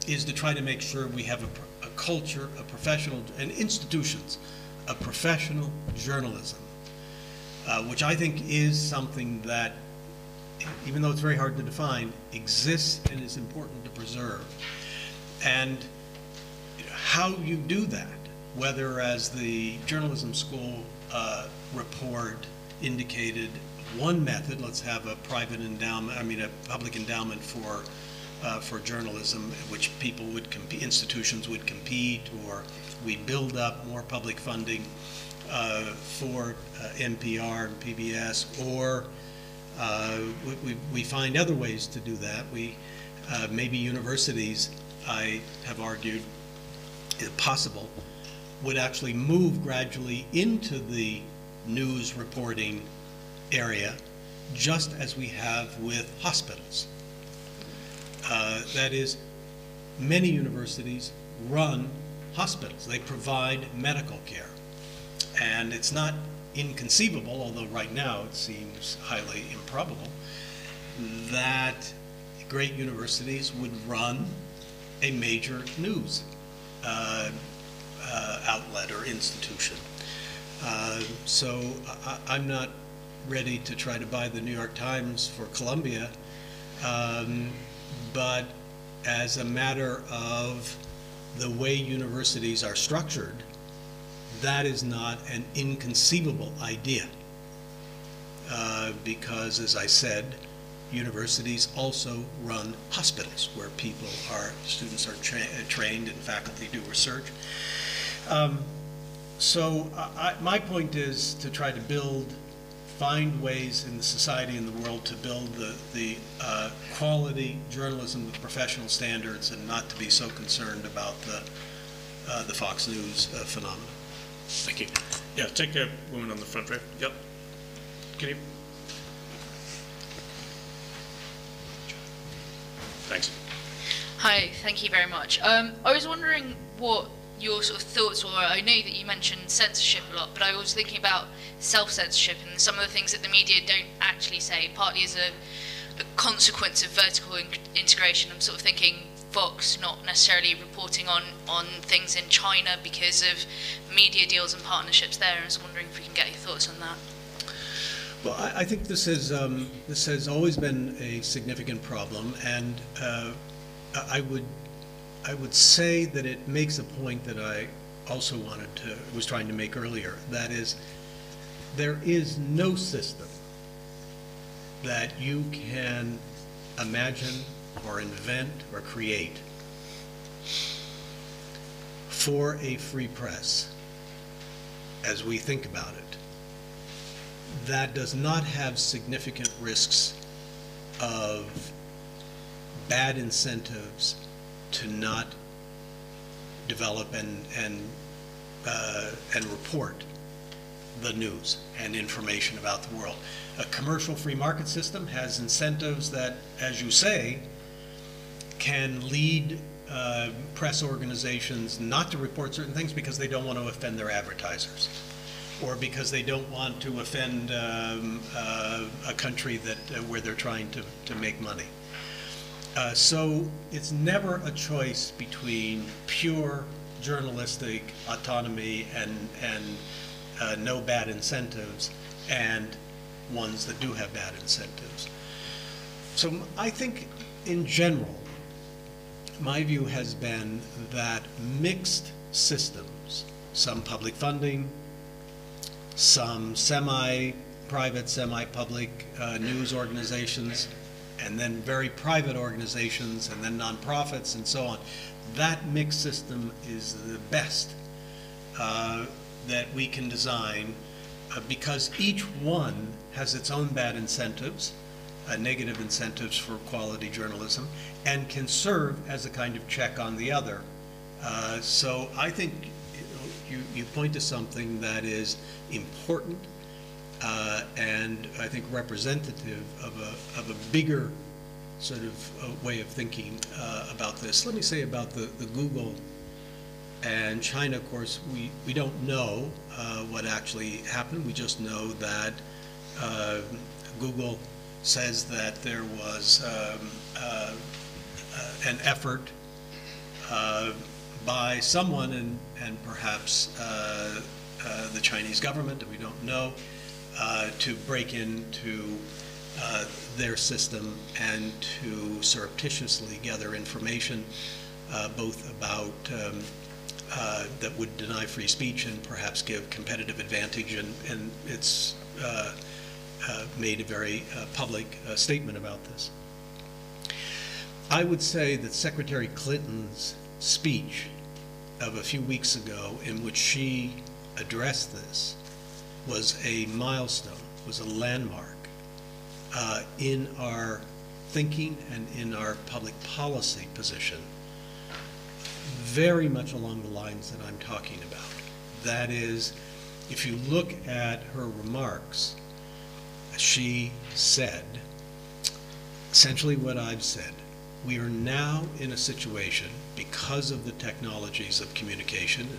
is to try to make sure we have a culture, a professional, and institutions of professional journalism, which I think is something that, even though it's very hard to define, exists and is important to preserve. And how you do that, whether, as the journalism school report indicated, one method, let's have a private endowment, a public endowment for journalism, which people would compete, institutions would compete, or we build up more public funding for NPR and PBS, or we find other ways to do that. Maybe universities, I have argued, if possible, would actually move gradually into the news reporting area, just as we have with hospitals. That is, many universities run hospitals. They provide medical care. And it's not inconceivable, although right now it seems highly improbable, that great universities would run a major news outlet or institution. So I'm not ready to try to buy the New York Times for Columbia, but as a matter of the way universities are structured, that is not an inconceivable idea. Because, as I said, universities also run hospitals where students are trained and faculty do research. So my point is to try to find ways in the society and the world to build the quality journalism with professional standards, and not to be so concerned about the Fox News phenomenon. Thank you. Yeah, take a woman on the front row. Yep. Can you? Thanks. Hi, thank you very much. I was wondering what your sort of thoughts were. I know that you mentioned censorship a lot, but I was thinking about self-censorship and some of the things that the media don't actually say, partly as a consequence of vertical integration. I'm sort of thinking Fox not necessarily reporting on things in China because of media deals and partnerships there. I was wondering if we can get your thoughts on that. Well, I think this has always been a significant problem, and I would say that it makes a point that I also was trying to make earlier. That is, there is no system that you can imagine or invent or create for a free press, as we think about it, that does not have significant risks of bad incentives to not develop and report the news and information about the world. A commercial free market system has incentives that, as you say, can lead press organizations not to report certain things because they don't want to offend their advertisers, or because they don't want to offend a country where they're trying to make money. So it's never a choice between pure journalistic autonomy and no bad incentives and ones that do have bad incentives. So I think in general, my view has been that mixed systems, some public funding, some semi-private, semi-public news organizations, and then very private organizations, and then nonprofits, and so on. That mixed system is the best that we can design because each one has its own bad incentives, negative incentives for quality journalism, and can serve as a kind of check on the other. So I think you point to something that is important and I think representative of a bigger sort of way of thinking about this. Let me say about the Google and China, of course, we don't know what actually happened. We just know that Google says that there was an effort by someone, and perhaps the Chinese government, that we don't know, to break into their system and to surreptitiously gather information both about that would deny free speech and perhaps give competitive advantage, and it's made a very public statement about this. I would say that Secretary Clinton's speech of a few weeks ago, in which she addressed this, was a milestone, was a landmark in our thinking and in our public policy position, very much along the lines that I'm talking about. That is, if you look at her remarks, she said essentially what I've said. We are now in a situation, because of the technologies of communication, and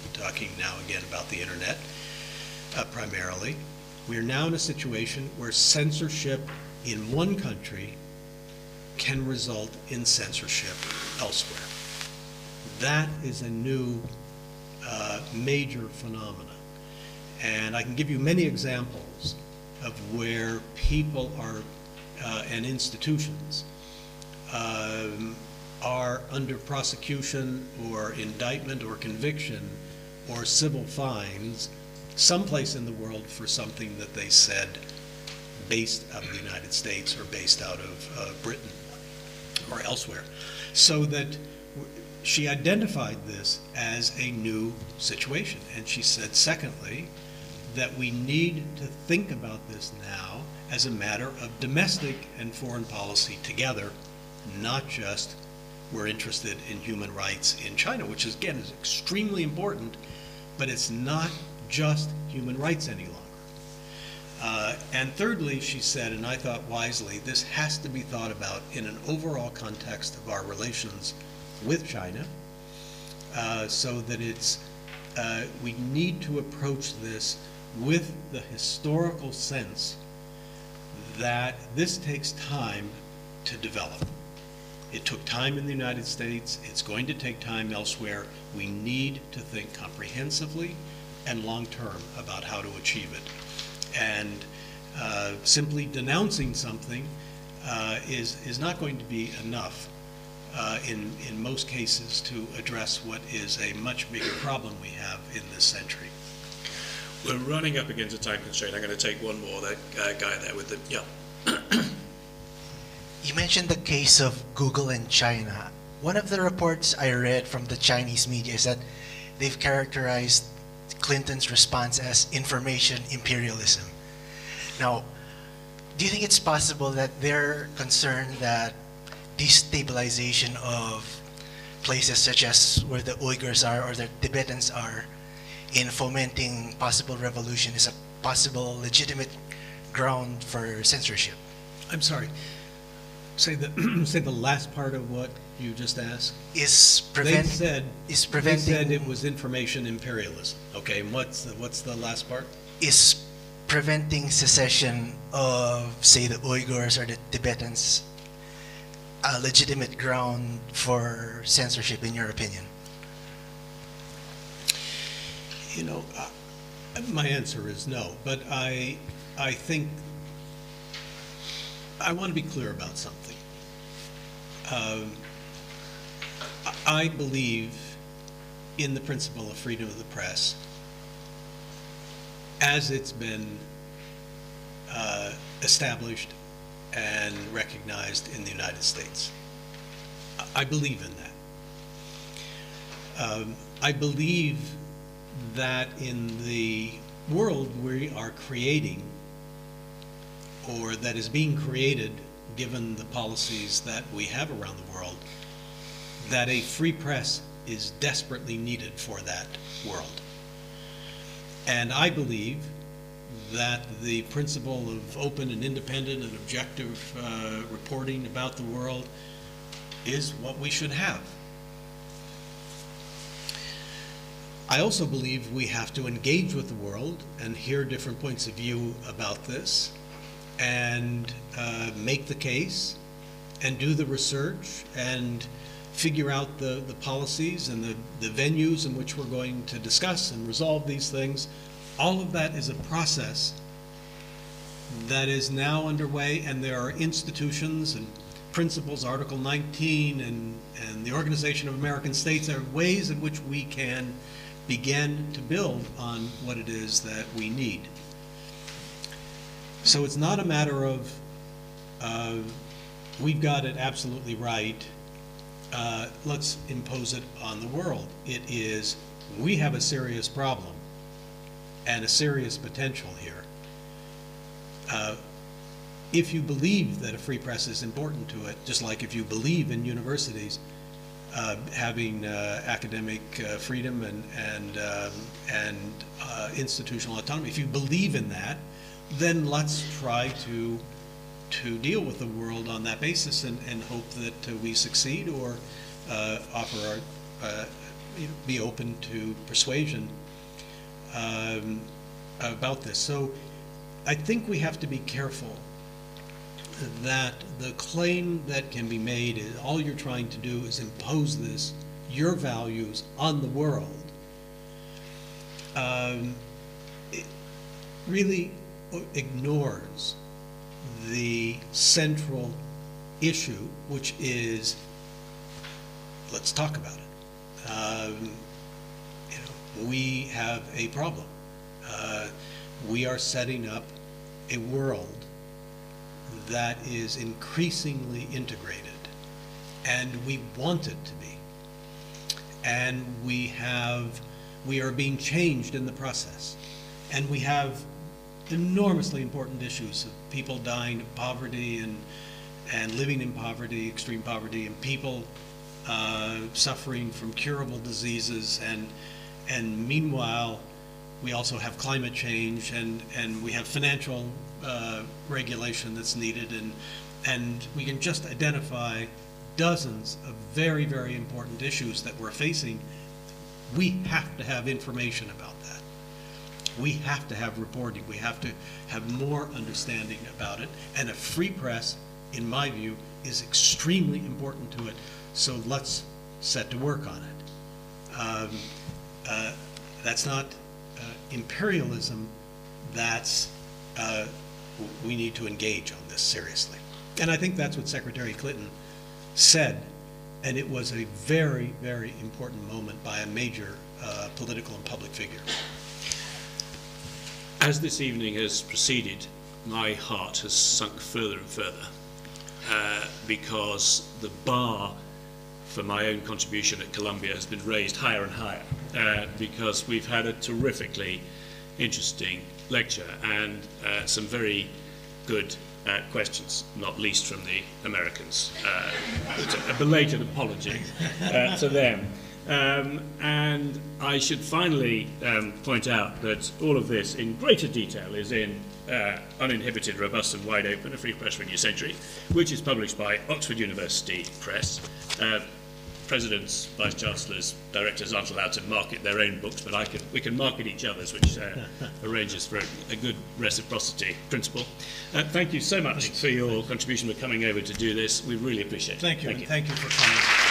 we're talking now again about the internet primarily, we are now in a situation where censorship in one country can result in censorship elsewhere. That is a new major phenomenon. And I can give you many examples of where people are, and institutions, are under prosecution or indictment or conviction or civil fines someplace in the world for something that they said based out of the United States or based out of Britain or elsewhere. So that she identified this as a new situation. And she said, secondly, that we need to think about this now as a matter of domestic and foreign policy together, not just we're interested in human rights in China, which is, again, is extremely important, but it's not just human rights any longer. And thirdly, she said, and I thought wisely, this has to be thought about in an overall context of our relations with China, so that it's, we need to approach this with the historical sense that this takes time to develop. It took time in the United States, it's going to take time elsewhere. We need to think comprehensively and long-term about how to achieve it. And simply denouncing something is not going to be enough in most cases to address what is a much bigger problem we have in this century. We're running up against a time constraint. I'm going to take one more. That guy there with the, yeah. You mentioned the case of Google in China. One of the reports I read from the Chinese media is that they've characterized Clinton's response as information imperialism. Now, do you think it's possible that they're concerned that destabilization of places such as where the Uyghurs are or the Tibetans are in fomenting possible revolution is a possible legitimate ground for censorship? I'm sorry. Say the last part of what you just asked. They said it was information imperialism. Okay, and what's the last part? Is preventing secession of, say, the Uyghurs or the Tibetans a legitimate ground for censorship, in your opinion? You know, my answer is no, but I think I want to be clear about something. I believe in the principle of freedom of the press as it's been established and recognized in the United States. I believe in that. I believe that in the world we are creating, or that is being created given the policies that we have around the world, that a free press is desperately needed for that world. And I believe that the principle of open and independent and objective reporting about the world is what we should have. I also believe we have to engage with the world and hear different points of view about this, and make the case and do the research and figure out the policies and the venues in which we're going to discuss and resolve these things. All of that is a process that is now underway, and there are institutions and principles, Article 19 and the Organization of American States. There are ways in which we can begin to build on what it is that we need. So it's not a matter of we've got it absolutely right, let's impose it on the world. It is, we have a serious problem and a serious potential here. If you believe that a free press is important to it, just like if you believe in universities having academic freedom and institutional autonomy, if you believe in that, then let's try to deal with the world on that basis and hope that we succeed, or offer our, be open to persuasion about this. So I think we have to be careful that the claim that can be made is all you're trying to do is impose this, your values, on the world. It really ignores the central issue, which is let's talk about it. We have a problem. We are setting up a world that is increasingly integrated, and we want it to be. And we are being changed in the process. And we have enormously important issues of people dying of poverty and living in poverty, extreme poverty, and people suffering from curable diseases. And meanwhile, we also have climate change, and we have financial regulation that's needed, and we can just identify dozens of very, very important issues that we're facing. We have to have information about that. We have to have reporting. We have to have more understanding about it. And a free press, in my view, is extremely important to it. So let's set to work on it. That's not imperialism. That's we need to engage on this seriously. And I think that's what Secretary Clinton said, and it was a very, very important moment by a major political and public figure. As this evening has proceeded, my heart has sunk further and further because the bar for my own contribution at Columbia has been raised higher and higher because we've had a terrifically interesting lecture and some very good questions, not least from the Americans. A belated apology to them. And I should finally point out that all of this in greater detail is in Uninhibited, Robust and Wide Open, A Free Press for a New Century, which is published by Oxford University Press. Presidents, vice chancellors, directors aren't allowed to market their own books, but we can market each other's, which arranges for a good reciprocity principle. Thank you so much for your contribution for coming over to do this. We really appreciate it. Thank you. Thank you for coming.